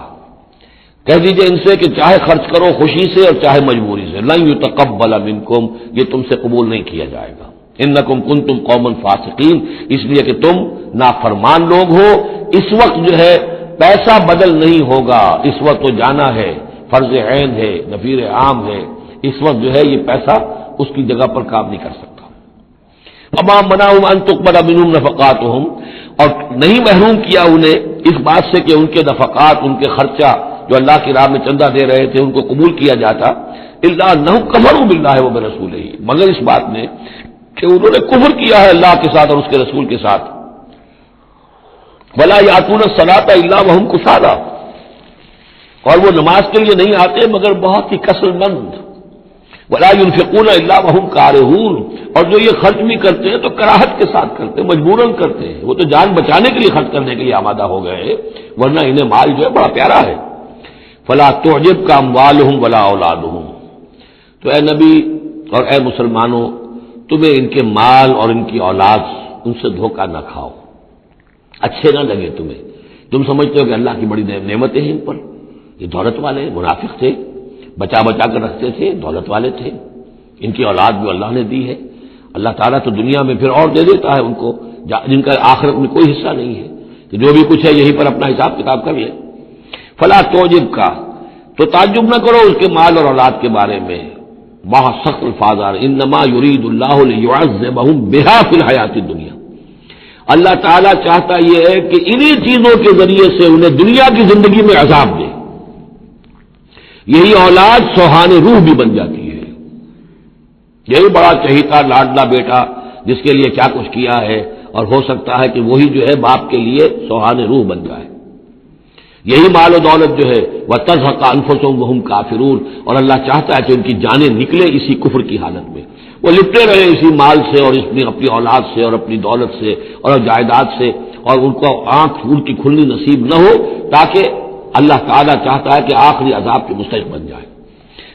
کہہ دیجئے ان سے کہ چاہے خرچ کرو خوشی سے اور چاہے مجبوری سے، لن يتقبل منكم، یہ تم سے قبول نہیں کیا جائے گا، انکم کنتم قوما فاسقین، اس لیے کہ تم نافرمان لوگ ہو۔ اس وقت جو ہے پیسہ بدل نہیں ہوگا، اس وقت تو جانا ہے، فرض عین ہے، نفیر عام ہے، اس وقت جو ہے یہ پیسہ اس کی جگہ پر کام نہیں کر سکتا۔ وما منعهم ان تقبل منهم نفقاتهم، اور نہیں محروم کیا انہیں اس بات سے کہ ان کے نفقات، ان کے خرچہ جو اللہ کی راہ میں چندہ دے رہے تھے ان کو قبول کیا جاتا، الا انهم كفروا بالله وبرسوله، مگر اس بات نے کہ انہوں نے کفر کیا ہے اللہ کے ساتھ اور اس کے رسول کے ساتھ۔ ولا یاتون الصلاۃ الا وهم کسالى، اور وہ نماز کے لیے نہیں آتے مگر بہت ہی کسل مند۔ ولا ينفقون الا وهم كارهون، اور جو یہ خرچ بھی کرتے ہیں تو کراہت کے ساتھ کرتے ہیں، مجبوراً کرتے ہیں، وہ تو جان بچانے کے لیے خرچ کرنے کے لیے آمادہ ہو گئے ہیں، ورنہ انہیں مال جو ہے بڑا پیارا ہے۔ فلا تعجبك اموالهم ولا اولادهم، تو اے نبی اور اے مسلمانوں تمہیں ان کے مال اور ان کی اولاد ان سے دھوکہ نہ کھاؤ، اچھے نہ لگے تمہیں، تم سمجھتے ہو کہ اللہ کی بڑی نعمتیں ہیں ان پر، یہ دولت والے منافق تھے، بچا بچا کر رکھتے تھے، دولت والے تھے، ان کی اولاد بھی اللہ نے دی ہے، اللہ تعالیٰ تو دنیا میں پھر اور دے دیتا ہے ان کو جن کا آخرت میں کوئی حصہ نہیں ہے کہ جو بھی کچھ ہے یہیں پر اپنا حساب کتاب کر لیں. فلا توجب کا تو تعجب نہ کرو اس کے مال اور اولاد کے بارے میں. بہت سخت الفاظ آ رہے انما یرید اللہ لیعذبہم بہا فی الحیات الدنیا. اللہ تعالیٰ چاہتا یہ ہے کہ انہی چیزوں کے ذریعے سے انہیں دنیا کی زندگی میں عذاب دے. یہی اولاد سوہان روح بھی بن جاتی ہے. یہی بڑا چہیتا لاڈلا بیٹا جس کے لیے کیا کچھ کیا ہے اور ہو سکتا ہے کہ وہی جو ہے باپ کے لیے سوہان روح بن جائے. یہی مال و دولت جو ہے وَتَزْهَقَ أَنفُسُهُمْ وَهُمْ کافرون، اور اللہ چاہتا ہے کہ ان کی جانیں نکلے اسی کفر کی حالت میں، وہ لپٹے رہے اسی مال سے اور اپنی اولاد سے اور اپنی دولت سے اور جائیداد سے، اور ان کو آنکھ ان کی کھلنی نصیب نہ ہو، تاکہ اللہ تعالیٰ چاہتا ہے کہ آخری عذاب کے مستحق بن جائے.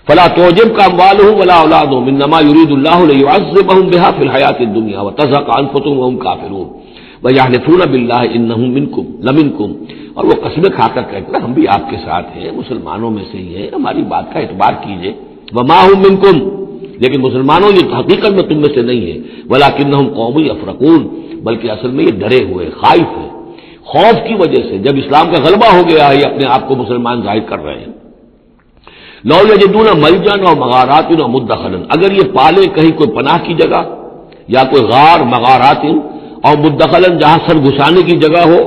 فلا تعجبك أموالهم ولا أولادهم إنما يريد الله ليعذبهم بها في الحياة الدنيا وتزهق أنفسهم وهم كافرون ويحلفون بالله إنهم منكم لمنكم، اور وہ قسمیں کھا کر کہتے ہیں ہم بھی آپ کے ساتھ ہیں، مسلمانوں میں سے ہی ہیں، ہماری بات کا اعتبار کیجئے. وما هم منكم، لیکن مسلمانوں یہ حقیقت میں تم میں سے نہیں ہے. ولكنهم قوم يفرقون، بلکہ اصل میں یہ ڈرے ہوئے خائف ہیں، خوف کی وجہ سے جب اسلام کا غلبہ ہو گیا ہے یہ اپنے آپ کو مسلمان ظاہر کر رہے ہیں. لو یجدون ملجا و مغارات و مدخلا، اگر یہ پالے کہیں کوئی پناہ کی جگہ یا کوئی غار مغارات اور مدخلا جہاں سر گھسانے کی جگہ ہو،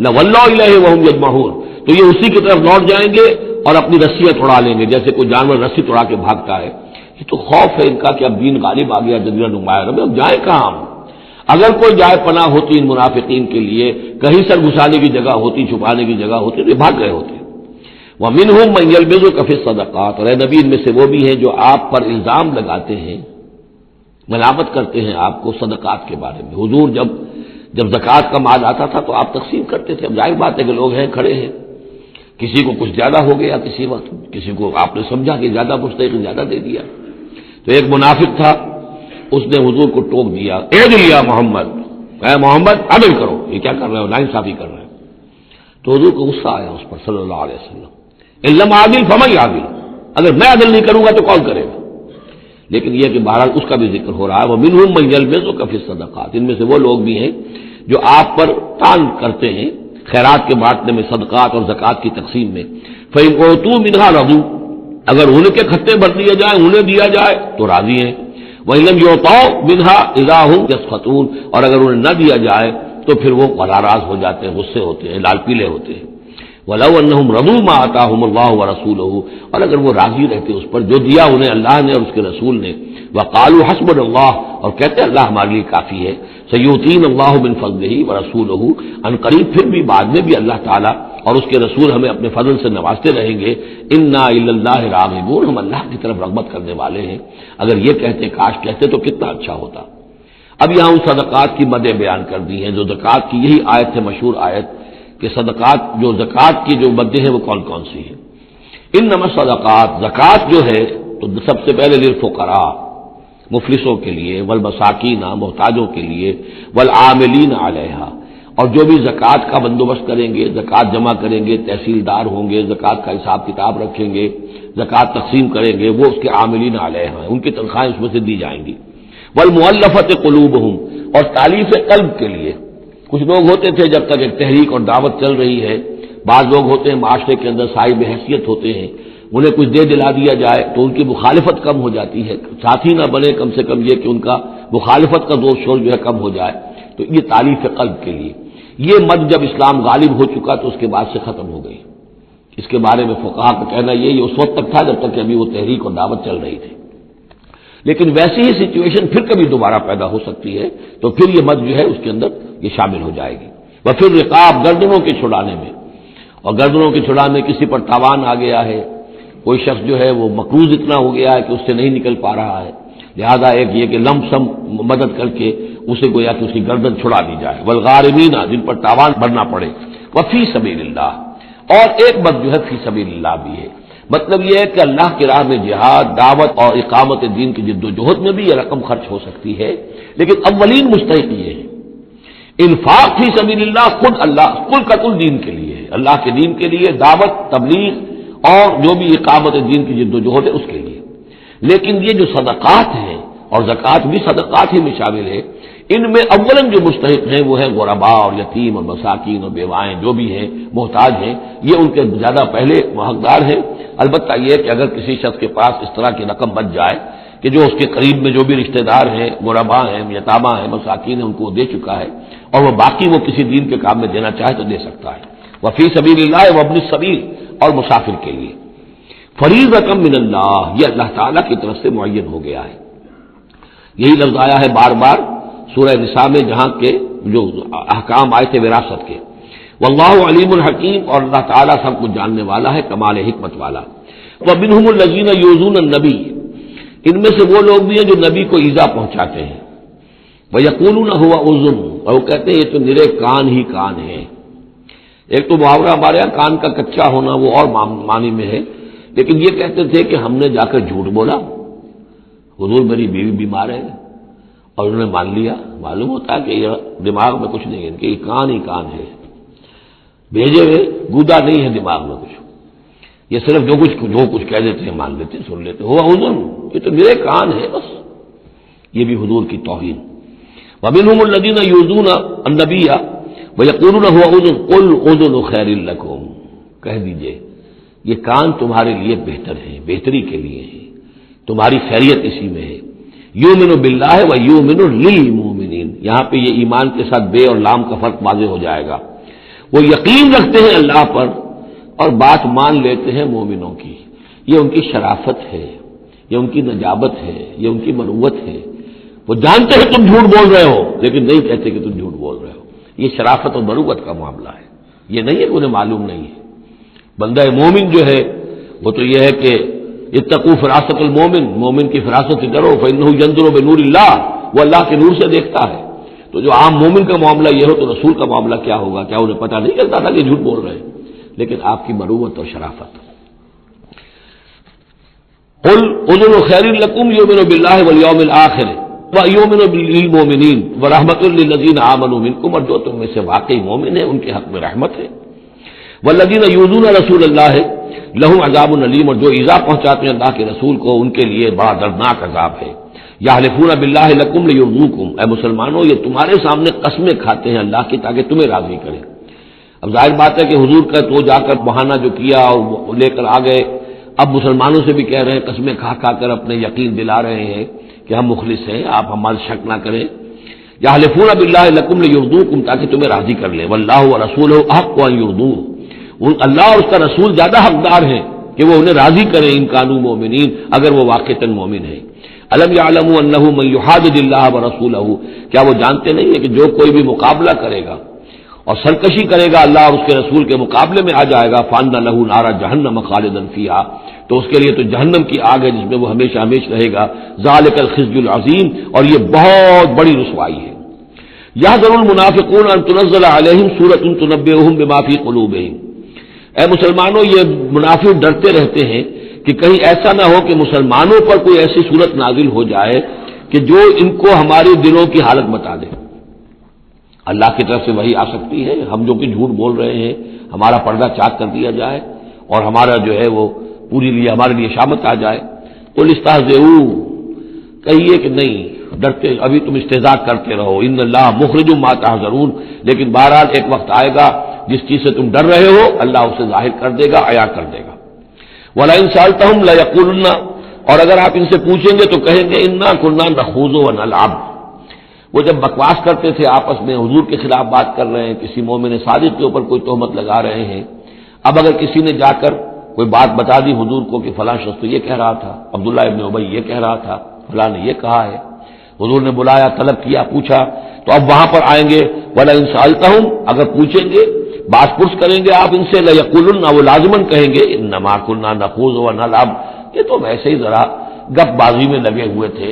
لولوا الیہ وہم یجمعون، تو یہ اسی کی طرف لوٹ جائیں گے اور اپنی رسیاں توڑا لیں گے جیسے کوئی جانور رسی توڑا کے بھاگتا ہے. یہ تو خوف ہے ان کا کہ اب دین غالب آ گیا جزیرہ نمایاں میں، اب جائیں کہاں ہم؟ اگر کوئی جائے پناہ ہوتی ان منافقین کے لیے، کہیں سر گھسانے کی جگہ ہوتی، چھپانے کی جگہ ہوتی تو یہ بھاگ گئے ہوتے. وَمِنْهُمْ مَنْ يَلْمِزُكَ فِي الصَّدَقَاتِ، اور اے نبی ان میں سے وہ بھی ہیں جو آپ پر الزام لگاتے ہیں، ملامت کرتے ہیں آپ کو صدقات کے بارے میں. حضور جب زکوٰۃ کا مال آتا تھا تو آپ تقسیم کرتے تھے. اب ظاہر بات ہے کہ لوگ ہیں کھڑے ہیں، کسی کو کچھ زیادہ ہو گیا کسی وقت، کسی کو آپ نے سمجھا کہ زیادہ مستحق زیادہ دے دیا. تو ایک منافق تھا، اس نے حضور کو ٹوک دیا، عدل یا محمد، اے محمد عدل کرو، یہ کیا کر رہے ہو، ناانصافی کر رہے ہیں. تو حضور کو غصہ آیا اس پر صلی اللہ علیہ وسلم، علم عادل فمن عادل، اگر میں عدل نہیں کروں گا تو کون کرے گا. لیکن یہ کہ بہرحال اس کا بھی ذکر ہو رہا ہے. وہ منہم من یلمزک فی الصدقات، ان میں سے وہ لوگ بھی ہیں جو آپ پر تان کرتے ہیں خیرات کے بانٹنے میں، صدقات اور زکوٰۃ کی تقسیم میں. فإن أوتوا منها رضوا، اگر انہیں کے کھتے بھر دیے جائیں، انہیں دیا جائے تو راضی ہیں. وإن لم يعطوا منها إذا هم يسخطون، اور اگر انہیں نہ دیا جائے تو پھر وہ ناراض ہو جاتے ہیں، غصے ہوتے ہیں، لال پیلے ہوتے ہیں. وَلَوْ أَنَّهُمْ رَضُوا مَا آتَاهُمُ اللَّهُ وَرَسُولُهُ، اور اگر وہ راضی رہتے اس پر جو دیا انہیں اللہ نے اور اس کے رسول نے. وَقَالُوا حَسْبُنَا اللَّهُ، اور کہتے ہیں اللہ ہمارے لیے کافی ہے. سَيُؤْتِينَا اللَّهُ مِن فَضْلِهِ وَرَسُولُهُ، ان قریب پھر بھی بعد میں بھی اللہ تعالیٰ اور اس کے رسول ہمیں اپنے فضل سے نوازتے رہیں گے. اِنَّا إِلَى اللَّهِ رَاغِبُونَ، ہم اللہ کی طرف رغبت کرنے والے ہیں. اگر یہ کہتے کاش کہتے تو کتنا اچھا ہوتا. اب یہاں ان صدقات کی مدیں بیان کر دی ہیں جو زکوٰۃ کی، یہی آیت ہے مشہور آیت کہ صدقات جو زکوٰۃ کی جو مدیں ہیں وہ کون کون سی ہیں. انما صدقات، زکوٰۃ جو ہے تو سب سے پہلے للفقراء، مفلسوں کے لیے، والمساکین، محتاجوں کے لیے، والعاملین علیہا، اور جو بھی زکوٰۃ کا بندوبست کریں گے، زکوٰۃ جمع کریں گے، تحصیلدار ہوں گے، زکوٰۃ کا حساب کتاب رکھیں گے، زکوٰۃ تقسیم کریں گے، وہ اس کے عاملین علیہا ہیں، ان کی تنخواہیں اس میں سے دی جائیں گی. والمؤلفۃ قلوبہم، اور تالیف قلب کے لیے. کچھ لوگ ہوتے تھے جب تک ایک تحریک اور دعوت چل رہی ہے، بعض لوگ ہوتے ہیں معاشرے کے اندر صاحب حیثیت ہوتے ہیں، انہیں کچھ دے دلا دیا جائے تو ان کی مخالفت کم ہو جاتی ہے، ساتھی نہ بنے، کم سے کم یہ کہ ان کا مخالفت کا زور شور جو ہے کم ہو جائے. تو یہ تالیف قلب کے لیے. یہ مد جب اسلام غالب ہو چکا تو اس کے بعد سے ختم ہو گئی. اس کے بارے میں فقہا کا کہنا یہ اس وقت تک تھا جب تک کہ ابھی وہ تحریک اور دعوت چل رہی تھی. لیکن ویسی ہی سچویشن پھر کبھی دوبارہ پیدا ہو سکتی ہے تو پھر یہ مد جو ہے اس کے اندر یہ شامل ہو جائے گی. وفر رقاب، گردنوں کے چھڑانے میں، اور گردنوں کے چھڑانے کسی پر تاوان آ گیا ہے، کوئی شخص جو ہے وہ مقروض اتنا ہو گیا ہے کہ اس سے نہیں نکل پا رہا ہے، لہذا ایک یہ کہ لم سم مدد کر کے اسے گویا کہ اس کی گردن چھڑا دی جائے. والغارمین، جن پر تاوان بھرنا پڑے. وفی سبیل اللہ، اور ایک مد جو ہے فی سبیل اللہ بھی ہے. مطلب یہ ہے کہ اللہ کی راہ میں جہاد، دعوت اور اقامت دین کی جد و جہد میں بھی یہ رقم خرچ ہو سکتی ہے، لیکن اولین مستحق یہ ہے. انفاق فی سبیل اللہ خود اللہ کل کا کل دین کے لیے ہے، اللہ کے دین کے لیے، دعوت، تبلیغ اور جو بھی اقامت دین کی جد و جہد ہے اس کے لیے. لیکن یہ جو صدقات ہیں اور زکوٰۃ بھی صدقات ہی میں شامل ہے۔ ان میں اولن جو مستحق ہیں وہ ہیں غربا اور یتیم اور مساکین اور بیوائیں جو بھی ہیں محتاج ہیں، یہ ان کے زیادہ پہلے حقدار ہیں۔ البتہ یہ کہ اگر کسی شخص کے پاس اس طرح کی رقم بچ جائے کہ جو اس کے قریب میں جو بھی رشتہ دار ہیں، غربا ہیں، یتامہ ہیں، مساکین ہیں، ان کو دے چکا ہے اور وہ باقی وہ کسی دین کے کام میں دینا چاہے تو دے سکتا ہے۔ وفی سبیل اللہ وابن السبیل، اور مسافر کے لیے فریضۃ من اللہ، یہ اللہ تعالیٰ کی طرف سے معین ہو گیا ہے۔ یہی لفظ آیا ہے بار بار سورہ نساء میں، جہاں کے جو احکام آئے تھے وراثت کے۔ واللہ علیم الحکیم، اور اللہ تعالیٰ سب کچھ جاننے والا ہے، کمال حکمت والا۔ ومنہم الذین یؤذون النبی، ان میں سے وہ لوگ بھی ہیں جو نبی کو ایذا پہنچاتے ہیں۔ ویقولون هو اذن، اور وہ کہتے ہیں یہ تو نرے کان ہی کان ہے۔ ایک تو محاورہ ہمارے یہاں کان کا کچا ہونا وہ اور معنی میں ہے، لیکن یہ کہتے تھے کہ ہم نے جا کر جھوٹ بولا، حضور میری بیوی بیمار ہے اور انہوں نے مان لیا۔ معلوم ہوتا ہے کہ یہ دماغ میں کچھ نہیں ہے، ان کے یہ کان ہی کان ہے، بھیجے ہوئے گودا نہیں ہے دماغ میں کچھ، یہ صرف جو کچھ کہہ دیتے ہیں مان لیتے ہیں، سن لیتے ہیں۔ ہوا اذن، یہ تو میرے کان ہے بس، یہ بھی حضور کی توہین۔ ومنہم الذین یؤذون النبی ویقولون هو اذن قل اذن خیر لکم، کہہ دیجئے یہ کان تمہارے لیے بہتر ہیں، بہتری کے لیے ہیں، تمہاری خیریت اسی میں ہے۔ یؤمن باللہ و یؤمن للمؤمنین، یہاں پہ یہ ایمان کے ساتھ بے اور لام کا فرق واضح ہو جائے گا۔ وہ یقین رکھتے ہیں اللہ پر اور بات مان لیتے ہیں مومنوں کی، یہ ان کی شرافت ہے، یہ ان کی نجابت ہے، یہ ان کی مروت ہے۔ وہ جانتے ہیں تم جھوٹ بول رہے ہو لیکن نہیں کہتے کہ تم جھوٹ بول رہے ہو، یہ شرافت اور مروت کا معاملہ ہے۔ یہ نہیں ہے کہ انہیں معلوم نہیں ہے۔ بندہ مومن جو ہے وہ تو یہ ہے کہ اتقوا فراست المومن، مومن کی فراست سے ڈرو، فإنہ ينظر بنور اللہ، وہ اللہ کے نور سے دیکھتا ہے۔ تو جو عام مومن کا معاملہ یہ ہو تو رسول کا معاملہ کیا ہوگا؟ کیا انہیں پتہ نہیں چلتا تھا کہ جھوٹ بول رہے ہیں؟ لیکن آپ کی مروت اور شرافت۔ قل اذن خیر لکم یؤمن باللہ والیوم الآخر ویؤمن بالمؤمنین ورحمۃ للذین آمنوا منکم، اور جو تم میں سے واقعی مومن ہیں ان کے حق میں رحمت ہے۔ والذین یؤذون رسول اللہ لہم عذاب علیم، اور جو ایذا پہنچاتے ہیں اللہ کے رسول کو ان کے لیے بڑا دردناک عذاب ہے۔ یحلفون باللہ لکم لیرضوکم، اے مسلمانوں یہ تمہارے سامنے قسمیں کھاتے ہیں اللہ کی تاکہ تمہیں راضی کریں۔ اب ظاہر بات ہے کہ حضور کا تو جا کر بہانہ جو کیا اور لے کر آ گئے، اب مسلمانوں سے بھی کہہ رہے ہیں، قسمیں کھا کھا کر اپنے یقین دلا رہے ہیں کہ ہم مخلص ہیں، آپ ہمارے شک نہ کریں۔ یحلفون باللہ لکم لیرضوکم، تاکہ تمہیں راضی کر لیں۔ واللہ ورسولہ احق ان یرضوہ، اللہ اور اس کا رسول زیادہ حقدار ہیں کہ وہ انہیں راضی کریں، ان کانوا مومنین، اگر وہ واقعتاً مومن ہیں۔ الم یعلموا انہ من یحادد اللہ ورسولہ، کیا وہ جانتے نہیں ہیں کہ جو کوئی بھی مقابلہ کرے گا اور سرکشی کرے گا اللہ اور اس کے رسول کے مقابلے میں آ جائے گا، فان لہ نار جہنم خالدا فیہا، تو اس کے لیے تو جہنم کی آگ ہے جس میں وہ ہمیشہ ہمیشہ رہے گا۔ ذالک الخزي العظیم، اور یہ بہت بڑی رسوائی ہے۔ یحذر المنافقون ان تنزل علیہم سورۃ تنبئہم بما فی قلوبہم، اے مسلمانوں یہ منافق ڈرتے رہتے ہیں کہ کہیں ایسا نہ ہو کہ مسلمانوں پر کوئی ایسی صورت نازل ہو جائے کہ جو ان کو ہمارے دلوں کی حالت بتا دے۔ اللہ کی طرف سے وہی آ سکتی ہے، ہم جو کہ جھوٹ بول رہے ہیں ہمارا پردہ چاک کر دیا جائے اور ہمارا جو ہے وہ پوری لیے ہمارے لیے شامت آ جائے۔ قل استہزئوا، کہیے کہ نہیں ڈرتے، ابھی تم استہزاء کرتے رہو، ان اللہ مخرج ما تحذرون، لیکن بہرحال ایک وقت آئے گا جس چیز سے تم ڈر رہے ہو اللہ اسے ظاہر کر دے گا، عیاں کر دے گا۔ وَلَئِن سَأَلْتَهُمْ لَيَقُولُنَّ، اور اگر آپ ان سے پوچھیں گے تو کہیں گے اِنَّا كُنَّا نَخُوضُ وَنَلْعَبُ، وہ جب بکواس کرتے تھے آپس میں، حضور کے خلاف بات کر رہے ہیں، کسی مومن صادق کے اوپر کوئی تہمت لگا رہے ہیں۔ اب اگر کسی نے جا کر کوئی بات بتا دی حضور کو کہ فلاں شخص تو یہ کہہ رہا تھا، عبداللہ ابن ابی یہ کہہ رہا تھا، فلاں نے یہ کہا ہے، حضور نے بلایا، طلب کیا، پوچھا، تو اب وہاں پر آئیں گے وَلَئِن سَأَلْتَهُمْ، اگر پوچھیں گے بات پرس کریں گے آپ ان سے، لَيَقُولُنَّ، وہ لازماً کہیں گے اِنَّمَا كُنَّا نَخُوضُ وَنَلْعَبُ، یہ تو ویسے ہی ذرا گپ بازی میں لگے ہوئے تھے،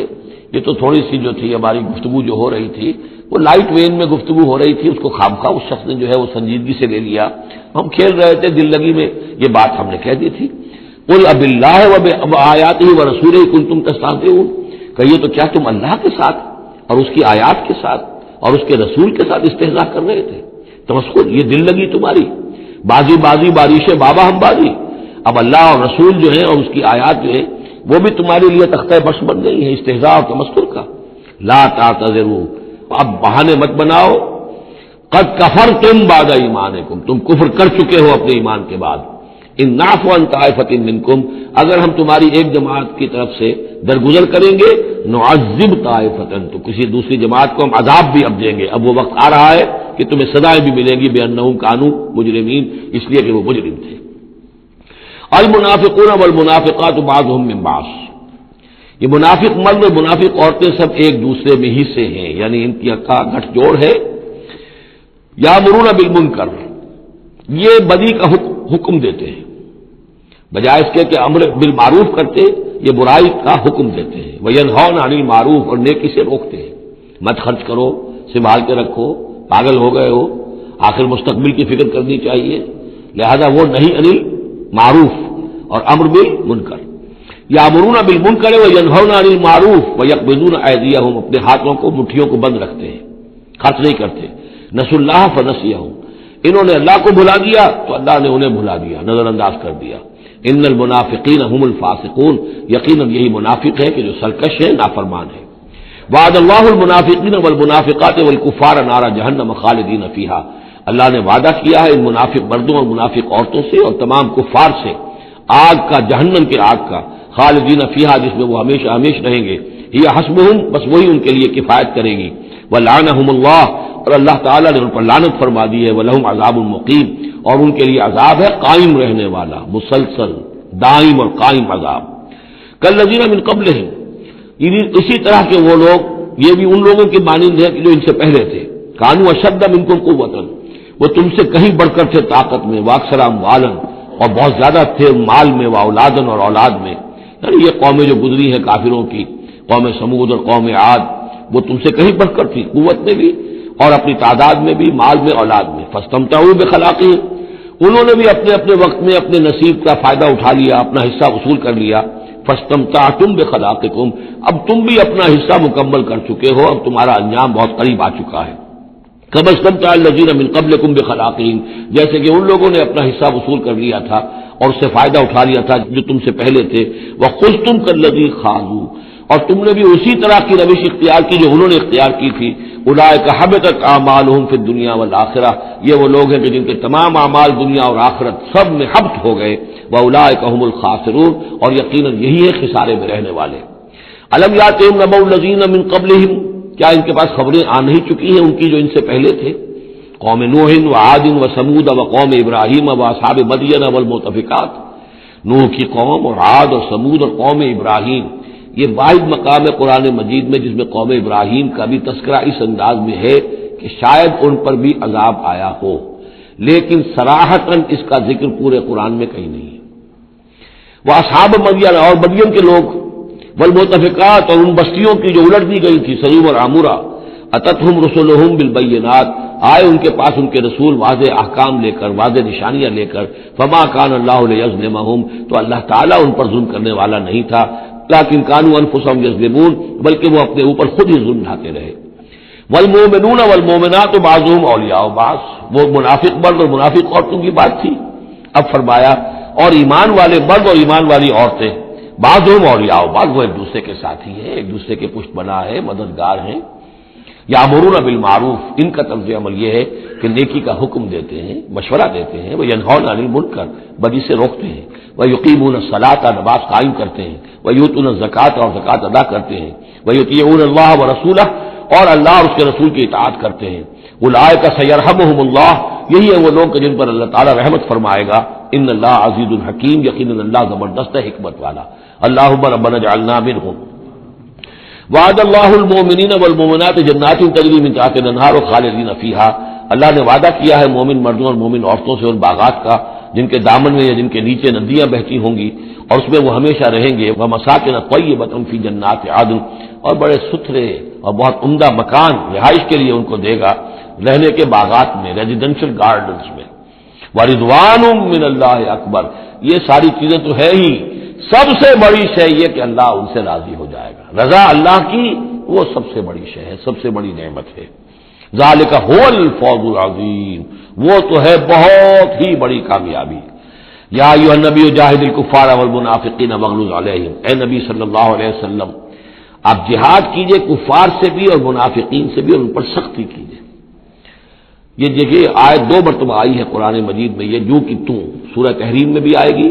یہ تو تھوڑی سی جو تھی ہماری گفتگو جو ہو رہی تھی وہ لائٹ وین میں گفتگو ہو رہی تھی، اس کو خامخواہ اس شخص نے جو ہے وہ سنجیدگی سے لے لیا، ہم کھیل رہے تھے دل لگی میں، یہ بات ہم نے کہہ دی تھی۔ قُلْ أَبِاللَّهِ وَبِآيَاتِهِ وَرَسُولِهِ كُنتُمْ تَسْتَهْزِئُونَ، کہیے تو کیا تم اللہ کے ساتھ اور اس کی آیات کے ساتھ اور اس کے رسول کے ساتھ استہزاء کر رہے تھے؟ تمسخر، یہ دل لگی تمہاری، بازی بازی بارش بابا ہم بازی۔ اب اللہ اور رسول جو ہے اور اس کی آیات جو ہے وہ بھی تمہارے لیے تختہ بش بن گئی ہے استہزاء اور تمسخر کا. لا تعتذروا، اب بہانے مت بناؤ. قد کفرتم بعد ایمانکم، تم کفر کر چکے ہو اپنے ایمان کے بعد. ان نعفو عن طائفۃ منکم، اگر ہم تمہاری ایک جماعت کی طرف سے درگزر کریں گے، نعذب طائفۃ، تو کسی دوسری جماعت کو ہم عذاب بھی اب دیں گے. اب وہ وقت آ رہا ہے کہ تمہیں سزائیں بھی ملیں گی بانہم کانوا مجرمین، اس لیے کہ وہ مجرم تھے. المنافقون والمنافقات بعضهم من بعض، یہ منافق مرد اور منافق عورتیں سب ایک دوسرے میں ہی سے ہیں، یعنی ان کی کا گٹھ جوڑ ہے. یامرون بالمنکر، یہ بدی کا حکم دیتے ہیں، بجائے اس کے کہ امر بالمعروف کرتے یہ برائی کا حکم دیتے ہیں. وینہون عن المعروف، اور نیکی سے روکتے ہیں. مت خرچ کرو، سنبھال کے رکھو، پاگل ہو گئے ہو، آخر مستقبل کی فکر کرنی چاہیے. لہذا وہ نہیں انل معروف اور امر بالمنکر. یامرون بالمنکر وینہون عن المعروف ویقبضون ایدیہم، اپنے ہاتھوں کو مٹھیوں کو بند رکھتے ہیں، خرچ نہیں کرتے. نسوا اللہ فنسیہم، انہوں نے اللہ کو بھلا دیا تو اللہ نے انہیں بھلا دیا، نظر انداز کر دیا. ان المنافقین هم الفاسقون، یقیناً یہی منافق ہے کہ جو سرکش ہے، نافرمان ہے. وعد اللہ المنافقین والمنافقات والکفار نار جہنم خالدین فیہا، اللہ نے وعدہ کیا ہے ان منافق مردوں اور منافق عورتوں سے اور تمام کفار سے آگ کا، جہنم کی آگ کا، خالدین فیہا، جس میں وہ ہمیشہ ہمیشہ رہیں گے. یہ حسبہم، بس وہی ان کے لیے کفایت کرے گی. ولعنہم اللہ، اور اللہ تعالیٰ نے ان پر لعنت فرما دی ہے. ولہم عذاب مقیم، اور ان کے لیے عذاب ہے قائم رہنے والا، مسلسل دائم اور قائم عذاب. کالذین من قبلہم، اسی طرح کے وہ لوگ، یہ بھی ان لوگوں کی مانند ہے کہ جو ان سے پہلے تھے. کانوا اشد منکم قوۃ، وہ تم سے کہیں بڑھ کر تھے طاقت میں، واکثر اموالا، اور بہت زیادہ تھے مال میں، واولادن، اور اولاد میں. یعنی یہ قومیں جو گزری ہیں کافروں کی، قوم سمود اور قوم عاد، وہ تم سے کہیں بڑھ کر تھی، قوت میں بھی اور اپنی تعداد میں بھی، مال میں، اولاد میں. فاستمتعوا بخلاقہم، انہوں نے بھی اپنے اپنے وقت میں اپنے نصیب کا فائدہ اٹھا لیا، اپنا حصہ وصول کر لیا. فاستمتعتم بخلاقکم، اب تم بھی اپنا حصہ مکمل کر چکے ہو، اب تمہارا انجام بہت قریب آ چکا ہے. کما استمتع الذین من قبلکم بخلاقہم، جیسے کہ ان لوگوں نے اپنا حصہ وصول کر لیا تھا اور اس سے فائدہ اٹھا لیا تھا جو تم سے پہلے تھے. وخذتم کالذی خاضوا، اور تم نے بھی اسی طرح کی روش اختیار کی جو انہوں نے اختیار کی تھی. اولئک حبطت اعمالہم فی الدنیا والآخرہ، یہ وہ لوگ ہیں کہ جن کے تمام اعمال دنیا اور آخرت سب میں حبط ہو گئے. واولئک هم الخاسرون، اور یقیناً یہی ہے خسارے میں رہنے والے. الم یاتہم نبأ الذین من قبلہم، کیا ان کے پاس خبریں آ نہیں چکی ہیں ان کی جو ان سے پہلے تھے؟ قوم نوح وعاد وثمود وقوم ابراہیم واصحاب مدین والمؤتفکات، نوح کی قوم اور عاد اور ثمود اور قوم ابراہیم. یہ واحد مقام ہے قرآن مجید میں جس میں قوم ابراہیم کا بھی تذکرہ اس انداز میں ہے کہ شاید ان پر بھی عذاب آیا ہو، لیکن صراحتاً اس کا ذکر پورے قرآن میں کہیں نہیں ہے. وہ اصحاب مدین، اور مدین کے لوگ، والمؤتفکات، اور ان بستیوں کی جو الٹ دی گئی تھی، سدوم اور عمورہ. اتتہم رسلہم بالبینات، آئے ان کے پاس ان کے رسول واضح احکام لے کر، واضح نشانیاں لے کر. فما کان اللہ لیظلمہم، تو اللہ تعالیٰ ان پر ظلم کرنے والا نہیں تھا. لیکن کانوا انفسہم یظلمون، بلکہ وہ اپنے اوپر خود ہی ظلم ڈھاتے رہے. والمؤمنون والمؤمنات بعضهم اولیاء بعض، وہ منافق مرد اور منافق عورتوں کی بات تھی. اب فرمایا اور ایمان والے مرد اور ایمان والی عورتیں، بعضهم اولیاء بعض، وہ ایک دوسرے کے ساتھی ہیں، ایک دوسرے کے پشت بنا ہے، مددگار ہیں. یامرون بالمعروف، ان کا طرز عمل یہ ہے کہ نیکی کا حکم دیتے ہیں، مشورہ دیتے ہیں. وہ ینہون عن المنکر، بدی سے روکتے ہیں. وہ یقیمون الصلاۃ، نماز قائم کرتے ہیں. وہ یؤتون الزکوٰۃ، اور زکوٰۃ ادا کرتے ہیں. وہ یطیعون اللہ ورسولہ، اور اللہ اور اس کے رسول کی اطاعت کرتے ہیں. اولئک سیرحمہم اللہ، یہی ہے وہ لوگ کہ جن پر اللہ تعالیٰ رحمت فرمائے گا. ان اللہ عزیز الحکیم، یقیناً اللہ زبردست ہے، حکمت والا. اللہم ربنا اجعلنا منہم. وعد اللہ المؤمنین والمؤمنات جنات تجری من تحتها الانہار خالدین فیہا، اللہ نے وعدہ کیا ہے مومن مردوں اور مومن عورتوں سے ان باغات کا جن کے دامن میں یا جن کے نیچے ندیاں بہتی ہوں گی، اور اس میں وہ ہمیشہ رہیں گے. ومساکن طیبۃ فی جنات عدن، اور بڑے ستھرے اور بہت عمدہ مکان رہائش کے لیے ان کو دے گا، رہنے کے باغات میں، ریزیڈینشل گارڈنز میں. ورضوان من اللہ اکبر، یہ ساری چیزیں تو ہے ہی، سب سے بڑی شے یہ کہ اللہ ان سے راضی ہو جائے گا. رضا اللہ کی وہ سب سے بڑی شے ہے، سب سے بڑی نعمت ہے. ذالک هو الفوز العظیم، وہ تو ہے بہت ہی بڑی کامیابی. یا ایھا النبی جاہد الکفار والمنافقین واغلظ علیہم، اے نبی صلی اللہ علیہ وسلم آپ جہاد کیجئے کفار سے بھی اور منافقین سے بھی، اور ان پر سختی کیجئے۔ یہ جگہ آیت 2 مرتبہ آئی ہے قرآن مجید میں، یہ جو کہ تم سورہ تحریم میں بھی آئے گی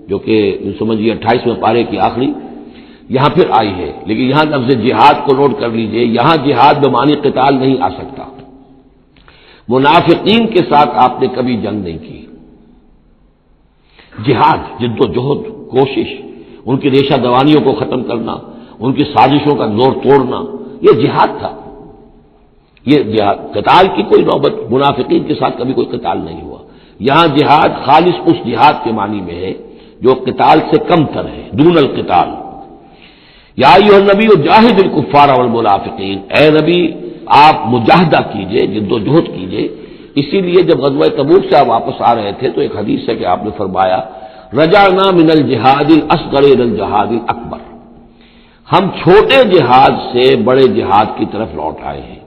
جو کہ سمجھیے 28ویں پارے کی آخری، یہاں پھر آئی ہے، لیکن یہاں لفظ جہاد کو نوٹ کر لیجئے، یہاں جہاد بمعنی قتال نہیں آ سکتا۔ منافقین کے ساتھ آپ نے کبھی جنگ نہیں کی، جہاد جد و جہد کوشش، ان کی ریشہ دوانیوں کو ختم کرنا، ان کی سازشوں کا زور توڑنا، یہ جہاد تھا۔ یہ جہاد قتال کی کوئی نوبت منافقین کے ساتھ کبھی کوئی قتال نہیں ہوا۔ یہاں جہاد خالص اس جہاد کے معنی میں ہے جو قتال سے کم تر ہے، دون القتال۔ یا ایھا النبی جاہد الکفار والمنافقین، اے نبی آپ مجاہدہ کیجئے، جد و جہد کیجئے۔ اسی لیے جب غزوہ تبوک سے آپ واپس آ رہے تھے تو ایک حدیث ہے کہ آپ نے فرمایا رجعنا من الجہاد الاصغر الى الجہاد الاکبر، ہم چھوٹے جہاد سے بڑے جہاد کی طرف لوٹ آئے ہیں۔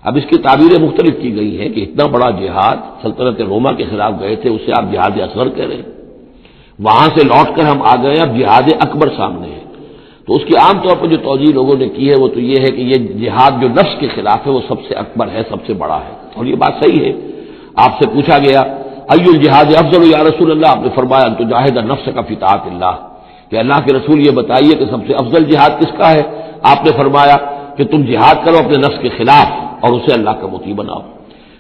اب اس کی تعبیریں مختلف کی گئی ہیں کہ اتنا بڑا جہاد سلطنت روما کے خلاف گئے تھے، اسے آپ جہاد اصغر کہہ رہے ہیں، وہاں سے لوٹ کر ہم آ گئے، اب جہاد اکبر سامنے ہے۔ تو اس کی عام طور پر جو توجیہ لوگوں نے کی ہے وہ تو یہ ہے کہ یہ جہاد جو نفس کے خلاف ہے وہ سب سے اکبر ہے، سب سے بڑا ہے، اور یہ بات صحیح ہے۔ آپ سے پوچھا گیا ای الجہاد افضل یا رسول اللہ، آپ نے فرمایا ان تجاہد نفس کا فی طاعت اللہ، کہ اللہ کے رسول یہ بتائیے کہ سب سے افضل جہاد کس کا ہے؟ آپ نے فرمایا کہ تم جہاد کرو اپنے نفس کے خلاف اور اسے اللہ کا مطیع بناؤ۔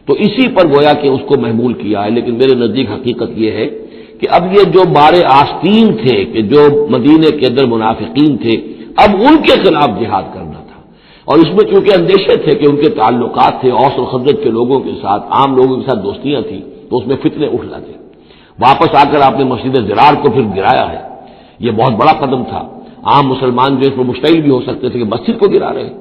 تو اسی پر گویا کہ اس کو محمول کیا ہے، لیکن میرے نزدیک حقیقت یہ ہے کہ اب یہ جو بارے آستین تھے کہ جو مدینے کے اندر منافقین تھے، اب ان کے خلاف جہاد کرنا تھا، اور اس میں چونکہ اندیشے تھے کہ ان کے تعلقات تھے اوس اور خزرج کے لوگوں کے ساتھ، عام لوگوں کے ساتھ دوستیاں تھیں، تو اس میں فتنے اٹھ لگے۔ واپس آ کر آپ نے مسجد ضرار کو پھر گرایا ہے، یہ بہت بڑا قدم تھا۔ عام مسلمان جو اس پر مشتعل بھی ہو سکتے تھے کہ مسجد کو گرا رہے ہیں،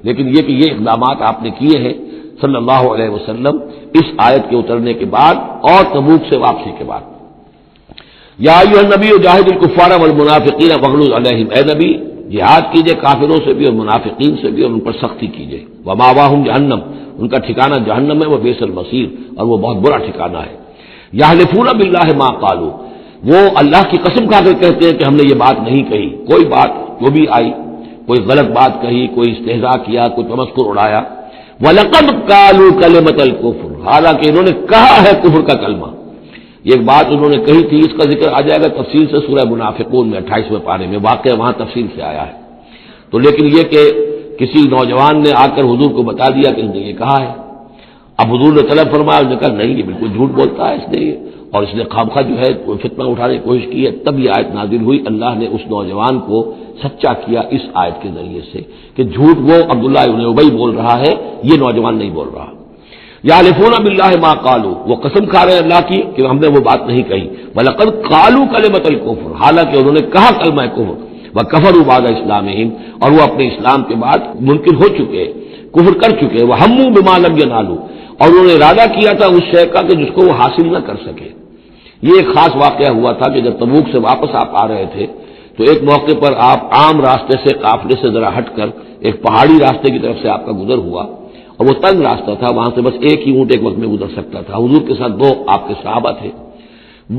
لیکن یہ کہ یہ اقدامات آپ نے کیے ہیں صلی اللہ علیہ وسلم اس آیت کے اترنے کے بعد اور تبوک سے واپسی کے بعد۔ یا ایھا النبی جاہد الکفار والمنافقین واغلظ علیہم، اے نبی جہاد کیجئے کافروں سے بھی اور منافقین سے بھی، اور ان پر سختی کیجئے۔ ومأواہم جہنم، ان کا ٹھکانہ جہنم ہے، وبئس المصیر، اور وہ بہت برا ٹھکانہ ہے۔ یحلفون باللہ ما قالوا، وہ اللہ کی قسم کھا کر کہتے ہیں کہ ہم نے یہ بات نہیں کہی، کوئی بات جو بھی آئی، کوئی غلط بات کہی، کوئی استہزاء کیا، کوئی تمسخر اڑایا۔ وَلَقَدْ قَالُوا كَلِمَةَ الْكُفْرِ، حالانکہ انہوں نے کہا ہے کفر کا کلمہ۔ یہ ایک بات انہوں نے کہی تھی، اس کا ذکر آ جائے گا تفصیل سے سورہ منافقون میں 28ویں پارے میں، واقعہ وہاں تفصیل سے آیا ہے۔ تو لیکن یہ کہ کسی نوجوان نے آ کر حضور کو بتا دیا کہ اس نے یہ کہا ہے، اب حضور نے طلب فرمایا، اس نے کہا نہیں یہ بالکل جھوٹ بولتا ہے اس نے، اور اس نے خامخواہ جو ہے فتنہ اٹھانے کی کوشش کی ہے۔ تب یہ آیت نازل ہوئی، اللہ نے اس نوجوان کو سچا کیا اس آیت کے ذریعے سے کہ جھوٹ وہ عبداللہ ابن ابی بول رہا ہے، یہ نوجوان نہیں بول رہا۔ یحلفون باللہ ما قالوا، وہ قسم کھا رہے ہیں اللہ کی کہ ہم نے وہ بات نہیں کہی۔ وَلَقَدْ قَالُوا كَلِمَةَ الْكُفْرِ، حالانکہ انہوں نے کہا کلمہ کفر۔ وَكَفَرُوا بَعْدَ إِسْلَامِهِمْ، اور وہ اپنے اسلام کے بعد منکر ہو چکے، کفر کر چکے۔ وَهَمُّوا بِمَا لَمْ يَنَالُوا، اور انہوں نے ارادہ کیا تھا اس شے کا کہ جس کو وہ حاصل نہ کر سکے۔ یہ ایک خاص واقعہ ہوا تھا کہ جب تبوک سے واپس آپ آ رہے تھے تو ایک موقع پر آپ عام راستے سے قافلے سے ذرا ہٹ کر ایک پہاڑی راستے کی طرف سے آپ کا گزر ہوا، اور وہ تنگ راستہ تھا، وہاں سے بس ایک ہی اونٹ ایک وقت میں گزر سکتا تھا۔ حضور کے ساتھ 2 آپ کے صحابہ تھے۔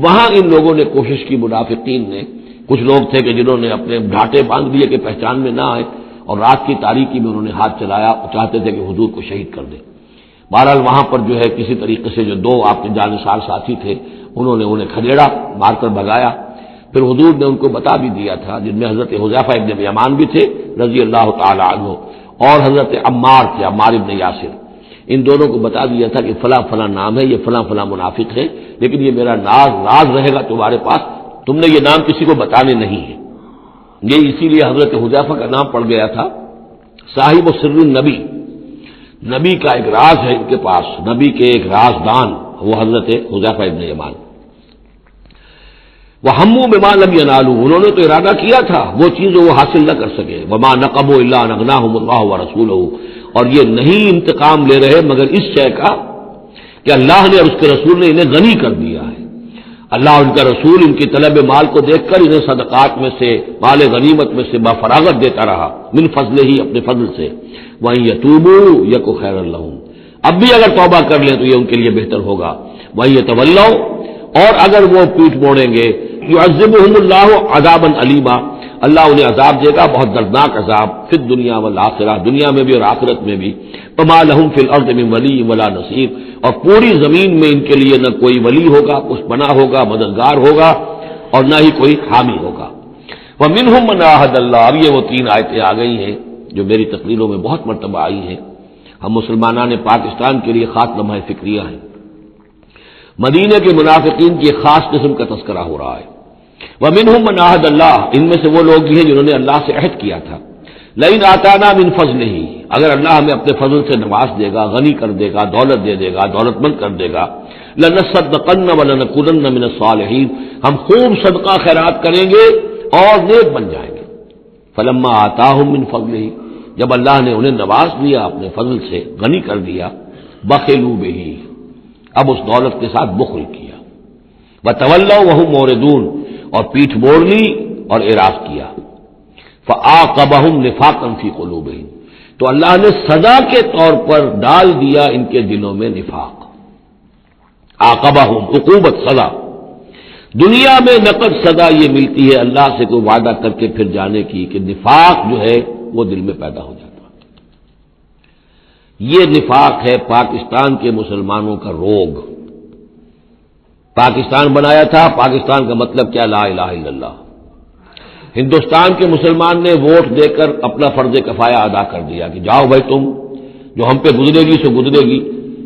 وہاں ان لوگوں نے کوشش کی، منافقین نے، کچھ لوگ تھے کہ جنہوں نے اپنے ڈھانٹے باندھ دیے کہ پہچان میں نہ آئے، اور رات کی تاریکی میں انہوں نے ہاتھ چلایا، چاہتے تھے کہ حضور کو شہید کر دیں۔ بہرحال وہاں پر جو ہے کسی طریقے سے جو 2 آپ کے جانثار ساتھی تھے انہوں نے انہیں کھدیڑا، مار کر بھگایا۔ پھر حضور نے ان کو بتا بھی دیا تھا، جن میں حضرت حذیفہ ابن یمان بھی تھے رضی اللہ تعالی عنہ، اور حضرت عمار تھے، عمار ابن یاسر۔ ان دونوں کو بتا دیا تھا کہ فلاں فلاں نام ہے، یہ فلاں فلاں منافق ہے، لیکن یہ میرا راز رہے گا تمہارے پاس، تم نے یہ نام کسی کو بتانے نہیں ہے۔ یہ اسی لیے حضرت حذیفہ کا نام پڑ گیا تھا صاحب سر النبی، نبی کا ایک راز ہے ان کے پاس، نبی کے ایک رازدان، وہ حضرت حذیفہ ابن یمان۔ وَهَمُّوا بِمَا لَمْ يَنَالُوا، انہوں نے تو ارادہ کیا تھا وہ چیز وہ حاصل نہ کر سکے۔ وَمَا نَقَمُوا إِلَّا أَنْ أَغْنَاهُمُ اللَّهُ وَرَسُولُهُ، اور یہ نہیں انتقام لے رہے مگر اس شے کا کہ اللہ نے اور اس کے رسول نے انہیں غنی کر دیا ہے۔ اللہ اور ان کا رسول ان کی طلب مال کو دیکھ کر انہیں صدقات میں سے، مال غنیمت میں سے بفراغت دیتا رہا، من فضلہ ہی، اپنے فضل سے۔ وَإِن يَتُوبُوا يَكُ خَيْرًا لَّهُمْ، اب بھی اگر توبہ کر لیں تو یہ ان کے لیے بہتر ہوگا۔ وَإِن يَتَوَلَّوْا، اور اگر وہ پیٹھ موڑیں گے یعذبہم اللہ عذابا علیما، اللہ انہیں عذاب دے گا بہت دردناک عذاب، فی الدنیا والآخرہ، دنیا میں بھی اور آخرت میں بھی، وما لہم فی الارض من ولی ولا نصیر، اور پوری زمین میں ان کے لیے نہ کوئی ولی ہوگا، پشتپناہ ہوگا، مددگار ہوگا، اور نہ ہی کوئی حامی ہوگا۔ ومنہم من عاہد اللہ، اب یہ وہ 3 آیتیں آ گئی ہیں جو میری تقریروں میں بہت مرتبہ آئی ہیں، ہم مسلمانان پاکستان کے لیے خاص لمحہ فکریہ ہیں۔ مدینے کے منافقین کی ایک خاص قسم کا تذکرہ ہو رہا ہے۔ ومنہم من عاہد اللہ، ان میں سے وہ لوگ بھی ہیں جنہوں نے اللہ سے عہد کیا تھا، لئن آتانا من فضلہ، اگر اللہ ہمیں اپنے فضل سے نواز دے گا، غنی کر دے گا، دولت دے دے گا، دولت مند کر دے گا، لنصدقن ولنکونن من الصالحین، ہم خوب صدقہ خیرات کریں گے اور نیک بن جائیں گے۔ فلما آتاہم من فضلہ، جب اللہ نے انہیں نواز دیا اپنے فضل سے، غنی کر دیا، بخلوا بہ، اب اس دولت کے ساتھ بخل کیا، وتولوا وہم موردون، اور پیٹھ موڑ لی اور اعراض کیا، فعاقبہم نفاقا فی قلوبہم، تو اللہ نے سزا کے طور پر ڈال دیا ان کے دلوں میں نفاق۔ عاقبہم، عقوبت، سزا۔ دنیا میں نقد سزا یہ ملتی ہے اللہ سے کوئی وعدہ کر کے پھر جانے کی کہ نفاق جو ہے وہ دل میں پیدا ہو جاتا ہے۔ یہ نفاق ہے پاکستان کے مسلمانوں کا روگ۔ پاکستان بنایا تھا، پاکستان کا مطلب کیا؟ لا الہ الا اللہ۔ ہندوستان کے مسلمان نے ووٹ دے کر اپنا فرض کفایہ ادا کر دیا کہ جاؤ بھائی، تم جو ہم پہ گزرے گی سو گزرے گی،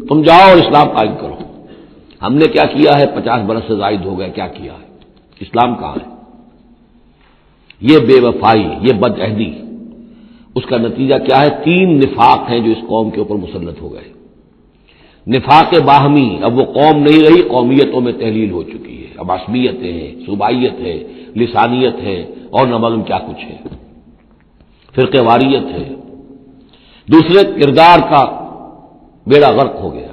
تم جاؤ اور اسلام قائم کرو۔ ہم نے کیا کیا ہے؟ 50 برس سے زائد ہو گئے، کیا کیا ہے؟ اسلام کہاں ہے؟ یہ بے وفائی، یہ بد عہدی، اس کا نتیجہ کیا ہے؟ 3 نفاق ہیں جو اس قوم کے اوپر مسلط ہو گئے۔ نفاق باہمی، اب وہ قوم نہیں رہی، قومیتوں میں تحلیل ہو چکی ہے، اب عصبیتیں ہیں، صوبائیت ہے، لسانیت ہے، اور نہ معلوم کیا کچھ ہے، فرقہ واریت ہے۔ دوسرے، کردار کا بیڑا غرق ہو گیا۔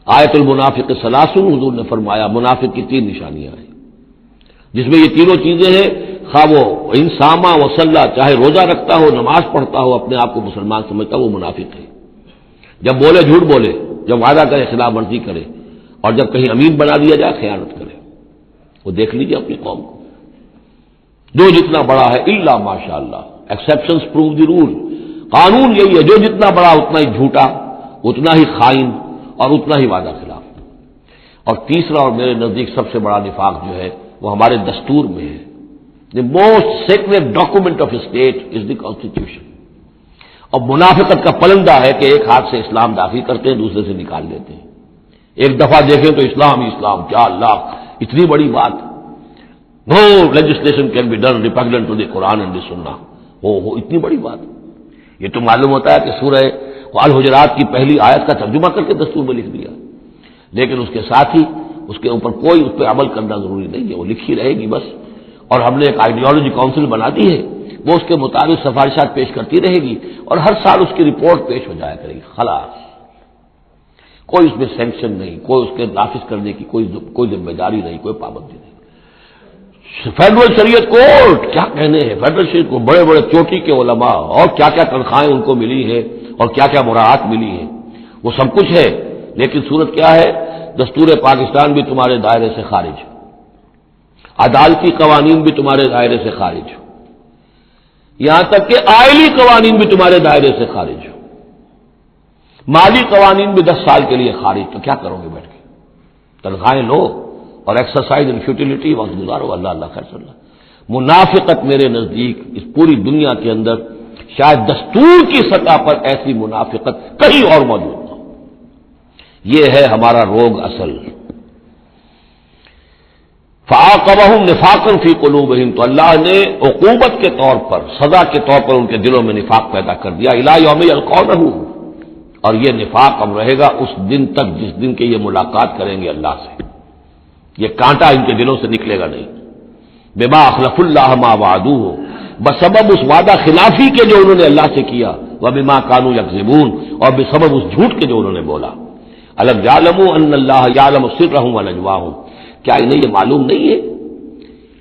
آیت المنافق ثلاثن، حضور نے فرمایا منافق کی 3 نشانیاں ہیں، جس میں یہ تینوں چیزیں ہیں، خواہ وہ انسامہ وصلہ، چاہے روزہ رکھتا ہو، نماز پڑھتا ہو، اپنے آپ کو مسلمان سمجھتا ہو، وہ منافق ہے۔ جب بولے جھوٹ بولے، جب وعدہ کرے خلاف ورزی کرے، اور جب کہیں امین بنا دیا جائے خیانت کرے۔ وہ دیکھ لیجیے اپنی قوم کو، جو جتنا بڑا ہے الا ماشاء اللہ، ایکسیپشنز پروو دی رول، قانون یہی ہے، جو جتنا بڑا اتنا ہی جھوٹا، اتنا ہی خائن، اور اتنا ہی وعدہ خلاف۔ اور تیسرا اور میرے نزدیک سب سے بڑا نفاق جو ہے وہ ہمارے دستور میں ہے۔ The most secret document of state is the constitution. اور منافقت کا پلندہ ہے کہ ایک ہاتھ سے اسلام داخل کرتے ہیں، دوسرے سے نکال لیتے ہیں۔ ایک دفعہ دیکھیں تو اسلام ہی اسلام، کیا اللہ، اتنی بڑی بات، no legislation can be done repugnant to the Quran and the Sunnah, ہو اتنی بڑی بات۔ یہ تو معلوم ہوتا ہے کہ سورہ الحجرات کی پہلی آیت کا ترجمہ کر کے دستور میں لکھ دیا، لیکن اس کے ساتھ ہی اس کے اوپر کوئی اس پہ عمل کرنا ضروری نہیں ہے، وہ لکھی رہے گی بس۔ اور ہم نے ایک آئیڈیالوجی کاؤنسل بنا دی ہے، وہ اس کے مطابق سفارشات پیش کرتی رہے گی، اور ہر سال اس کی رپورٹ پیش ہو جایا کرے گی، خلاص۔ کوئی اس میں سینکشن نہیں، کوئی اس کے نافذ کرنے کی کوئی ذمہ داری نہیں، کوئی پابندی نہیں۔ فیڈرل شریعت کورٹ، کیا کہنے ہیں، فیڈرل شریعت کو بڑے بڑے چوٹی کے علماء، اور کیا کیا تنخواہیں ان کو ملی ہیں، اور کیا کیا مراعات ملی ہیں، وہ سب کچھ ہے، لیکن صورت کیا ہے؟ دستور پاکستان بھی تمہارے دائرے سے خارج، عدالتی قوانین بھی تمہارے دائرے سے خارج، یہاں تک کہ آئلی قوانین بھی تمہارے دائرے سے خارج، مالی قوانین بھی 10 سال کے لیے خارج۔ تو کیا کرو گے بیٹھ کے؟ تنخواہیں لو اور ایکسرسائز ان فیوٹیلیٹی وقت گزارو، اللہ اللہ خیر صلی اللہ۔ منافقت میرے نزدیک اس پوری دنیا کے اندر شاید دستور کی سطح پر ایسی منافقت کہیں اور موجود نہ ہو۔ یہ ہے ہمارا روگ اصل۔ فعاقبہم نفاقا فی قلوبہم، تو اللہ نے عقوبت کے طور پر، سزا کے طور پر ان کے دلوں میں نفاق پیدا کر دیا، الی یوم یلقونہ، اور یہ نفاق اب رہے گا اس دن تک جس دن کے یہ ملاقات کریں گے اللہ سے۔ یہ کانٹا ان کے دلوں سے نکلے گا نہیں۔ بما اخلف اللہ ما وعدوہ، بسبب اس وعدہ خلافی کے جو انہوں نے اللہ سے کیا، وبما کانوا یکذبون، اور بسبب اس جھوٹ کے جو انہوں نے بولا۔ الم یعلموا ان اللہ یعلم سرهم ونجواهم، کیا انہیں یہ معلوم نہیں ہے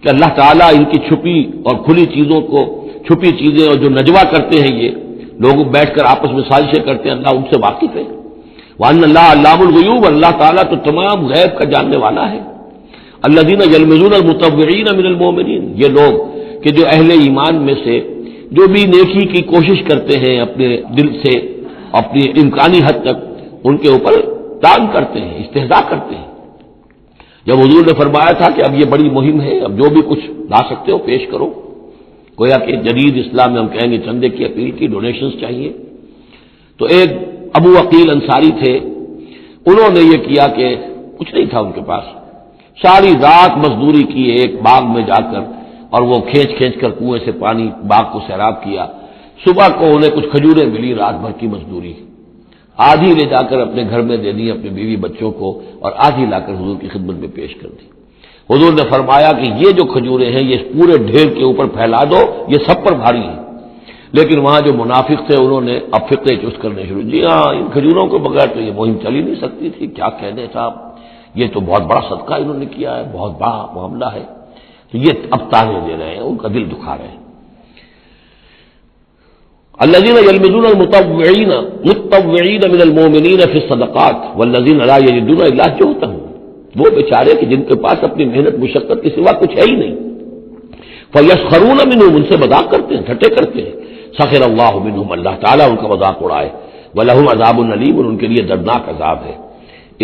کہ اللہ تعالیٰ ان کی چھپی اور کھلی چیزوں کو، چھپی چیزیں اور جو نجوا کرتے ہیں یہ لوگ بیٹھ کر آپس میں سازشیں کرتے ہیں، اللہ ان سے واقف ہے۔ وان اللہ علام الغیوب، اللہ تعالیٰ تو تمام غیب کا جاننے والا ہے۔ الذین یلمزون المطوعین من المؤمنین، یہ لوگ کہ جو اہل ایمان میں سے جو بھی نیکی کی کوشش کرتے ہیں اپنے دل سے اپنی امکانی حد تک، ان کے اوپر تان کرتے ہیں، استہزاء کرتے ہیں۔ جب حضور نے فرمایا تھا کہ اب یہ بڑی مہم ہے، اب جو بھی کچھ لا سکتے ہو پیش کرو، گویا کہ جدید اسلام میں ہم کہیں گے چندے کی اپیل کی، ڈونیشنز چاہیے، تو ایک ابو عقیل انصاری تھے، انہوں نے یہ کیا کہ کچھ نہیں تھا ان کے پاس، ساری رات مزدوری کی ایک باغ میں جا کر، اور وہ کھینچ کھینچ کر کنویں سے پانی باغ کو سیراب کیا۔ صبح کو انہیں کچھ کھجوریں ملی، رات بھر کی مزدوری، آدھی لے جا کر اپنے گھر میں دے دی اپنے بیوی بچوں کو، اور آدھی لا کر حضور کی خدمت میں پیش کر دی۔ حضور نے فرمایا کہ یہ جو کھجوریں ہیں یہ پورے ڈھیر کے اوپر پھیلا دو، یہ سب پر بھاری ہیں۔ لیکن وہاں جو منافق تھے انہوں نے اب فقے چست کرنے شروع، جی ہاں ان کھجوروں کے بغیر تو یہ مہم چل ہی نہیں سکتی تھی، کیا کہنے صاحب، یہ تو بہت بڑا صدقہ انہوں نے کیا ہے، بہت بڑا معاملہ ہے۔ تو یہ اب تانے دے رہے ہیں، ان کا دل دکھا رہے ہیں۔ الذین یلمزون المطوعین من المؤمنین فی الصدقات والذین لا یجدون الا جہدهم، وہ بیچارے کہ جن کے پاس اپنی محنت مشقت کے سوا کچھ ہے ہی نہیں، فیسخرون منهم، ان سے مذاق کرتے ہیں، ٹھٹے کرتے ہیں، سخر اللہ منهم، اللہ تعالیٰ ان کا مذاق اڑائے، ولہم عذاب علیم، اور ان کے لیے دردناک عذاب ہے۔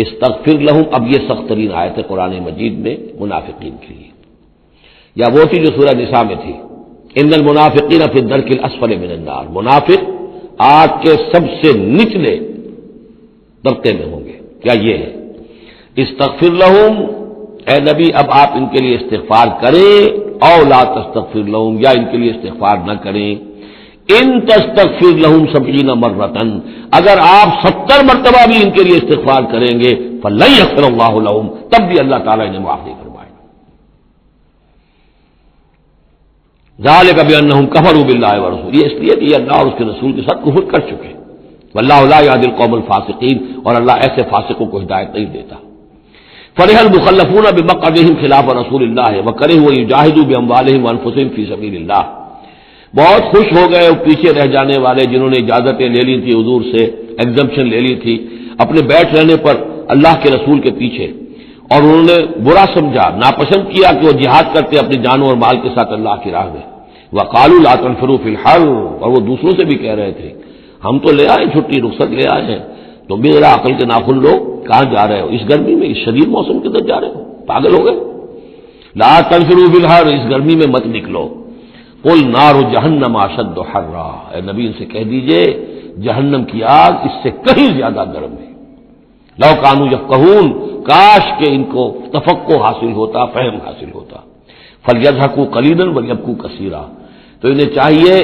استغفر لہم، اب یہ سخت ترین آیت ہے قرآن مجید میں منافقین کے لیے، یا وہ تھی جو سورہ نساء میں تھی، ان المنافقین فی الدرک الاسفل من النار، منافق آگ کے سب سے نچلے طبقے میں ہوں گے۔ کیا یہ ہے؟ استغفر لہم، اے نبی اب آپ ان کے لیے استغفار کریں، او لا تستغفر لہم، یا ان کے لیے استغفار نہ کریں، ان تستغفر لہم 70 مرۃ، اگر آپ 70 مرتبہ بھی ان کے لیے استغفار کریں گے، فلن یغفر اللہ لہم، تب بھی اللہ تعالیٰ انہیں معاف نہیں فرمائے گا۔ ذالک بانہم کفروا باللہ ورسولہ، یہ اس لیے کہ یہ اللہ اور اس کے رسول کے ساتھ کفر کر چکے، واللہ لا یہدی القوم الفاسقین، اور اللہ ایسے فاسقوں کو ہدایت نہیں دیتا۔ فرح المخلفون بمقعدہم خلاف رسول اللہ وکرہوا ان یجاہدوا باموالہم وانفسہم فی سبیل اللہ، بہت خوش ہو گئے پیچھے رہ جانے والے جنہوں نے اجازتیں لے لی تھی حضور سے، ایگزمپشن لے لی تھی اپنے بیٹھ رہنے پر اللہ کے رسول کے پیچھے، اور انہوں نے برا سمجھا، ناپسند کیا کہ وہ جہاد کرتے اپنی جانوں اور مال کے ساتھ اللہ کی راہ میں۔ وقالوا لا تنفروا فی الحر، اور وہ دوسروں سے بھی کہہ رہے تھے ہم تو لے آئے چھٹی، رخصت لے آئے ہیں، تم بھی ذرا عقل کے ناخن لو، کہاں جا رہے ہو اس گرمی میں، اس شدید موسم کے اندر جا رہے ہو، پاگل ہو گئے؟ لا تنفروا فی الحر، اس گرمی میں مت نکلو۔ قل نار جہنم اشد حرا، اے نبی ان سے کہہ دیجئے جہنم کی آگ اس سے کہیں زیادہ گرم ہے۔ لو کانوا یفقہون، کاش کہ ان کو تفقہ حاصل ہوتا، فہم حاصل ہوتا۔ فلیضحکوا قلیلا ولیبکوا کثیرا، تو انہیں چاہیے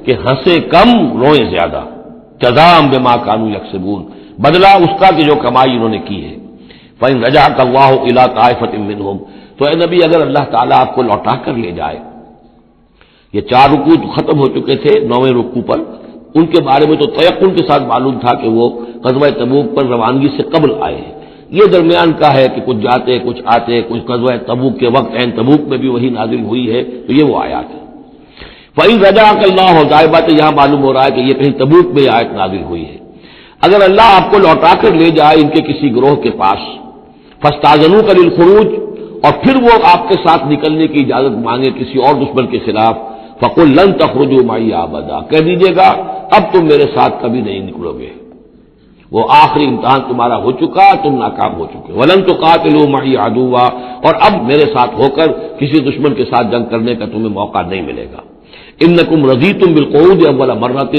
کہ ہنسے کم روئیں زیادہ، جزاء بما کانوا یکسبون، بدلہ اس کا کہ جو کمائی انہوں نے کی ہے۔ فإن رجعک اللہ الی طائفۃ منہم، تو اے نبی اگر اللہ تعالیٰ آپ کو لوٹا کر لے جائے، یہ 4 رکوع ختم ہو چکے تھے، 9ویں رکوع پر ان کے بارے میں تو تیقن کے ساتھ معلوم تھا کہ وہ غزوہ تبوک پر روانگی سے قبل آئے ہیں، یہ درمیان کا ہے کہ کچھ جاتے کچھ آتے، کچھ غزوہ تبوک کے وقت عین تبوک میں بھی وہی نازل ہوئی ہے، تو یہ وہ آیات ہے۔ فإن رجعک اللہ، ظاہر بات ہے یہاں معلوم ہو رہا ہے کہ یہ کہیں تبوک میں یہ آیت نازل ہوئی ہے۔ اگر اللہ آپ کو لوٹا کر لے جائے ان کے کسی گروہ کے پاس، فاستاذنوک للخروج، اور پھر وہ آپ کے ساتھ نکلنے کی اجازت مانگے کسی اور دشمن کے خلاف، فقل لن تخرجوا معی ابدا، کہہ دیجیے گا اب تم میرے ساتھ کبھی نہیں نکلو گے، وہ آخری امتحان تمہارا ہو چکا، تم ناکام ہو چکے، ولن تقاتلوا معی عدوا، اور اب میرے ساتھ ہو کر کسی دشمن کے ساتھ جنگ کرنے کا تمہیں موقع نہیں ملے گا۔ انکم رضیتم بالقعود اول مرۃ،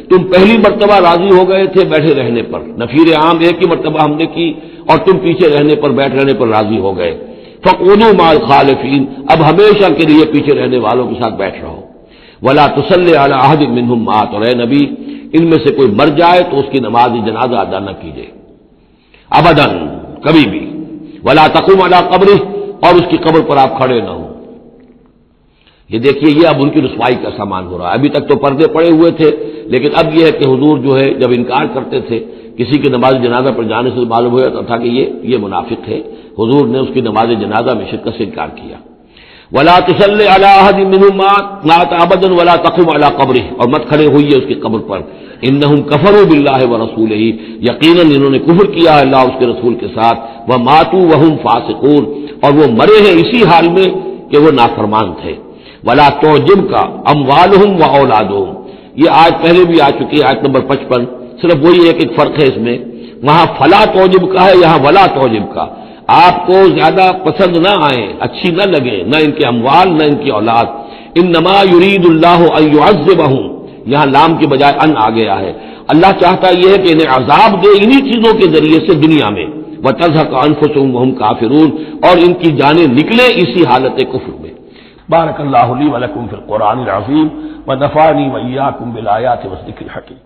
تم پہلی مرتبہ راضی ہو گئے تھے بیٹھے رہنے پر، نفیر عام ایک ہی مرتبہ ہم نے کی، اور تم پیچھے رہنے پر بیٹھ رہنے پر راضی ہو گئے، فقعدوا مع الخالفین، اب ہمیشہ کے لیے پیچھے رہنے والوں کے ساتھ بیٹھ رہو۔ ولا تصلی علی احد منهم مات، اور اے نبی ان میں سے کوئی مر جائے تو اس کی نماز جنازہ ادا نہ کیجیے ابدا، کبھی بھی۔ ولا تقم علی قبرہ، اور اس کی قبر پر آپ کھڑے نہ ہوں۔ یہ دیکھیے یہ اب ان کی رسوائی کا سامان ہو رہا ہے، ابھی تک تو پردے پڑے ہوئے تھے، لیکن اب یہ ہے کہ حضور جو ہے جب انکار کرتے تھے کسی کی نماز جنازہ پر جانے سے معلوم ہو جاتا تھا کہ یہ منافق ہے، حضور نے اس کی نماز جنازہ میں شرکت سے انکار کیا۔ ولا تصلی علی احد منهم مات ابدا ولا تقم علی قبرہ، اور مت کھڑے ہوئیے اس کی قبر پر، انہم کفروا باللہ ورسولہ، یقیناً انہوں نے کفر کیا ہے اللہ اور اس کے رسول کے ساتھ، وماتوا وهم فاسقون، اور وہ مرے ہیں اسی حال میں کہ وہ نافرمان تھے۔ ولا تعجبک اموالہم و اولادہم، یہ آج پہلے بھی آ چکی ہے، آیت نمبر 55، صرف وہی ایک فرق ہے اس میں، وہاں فلا تعجب کا ہے، یہاں ولا تعجب کا، آپ کو زیادہ پسند نہ آئیں، اچھی نہ لگے، نہ ان کے اموال نہ ان کی اولاد، انما یرید اللہ ان یعذبہم، یہاں لام کے بجائے ان آ گیا ہے، اللہ چاہتا یہ ہے کہ انہیں عذاب دے انہی چیزوں کے ذریعے سے دنیا میں، وتزهق انفسهم وهم کافرون، اور ان کی جانیں نکلے اسی حالت کفر میں۔ بارک اللہ لی ولکم فی القرآن العظیم ونفعنی وإیاکم بالآیات والذکر الحکیم۔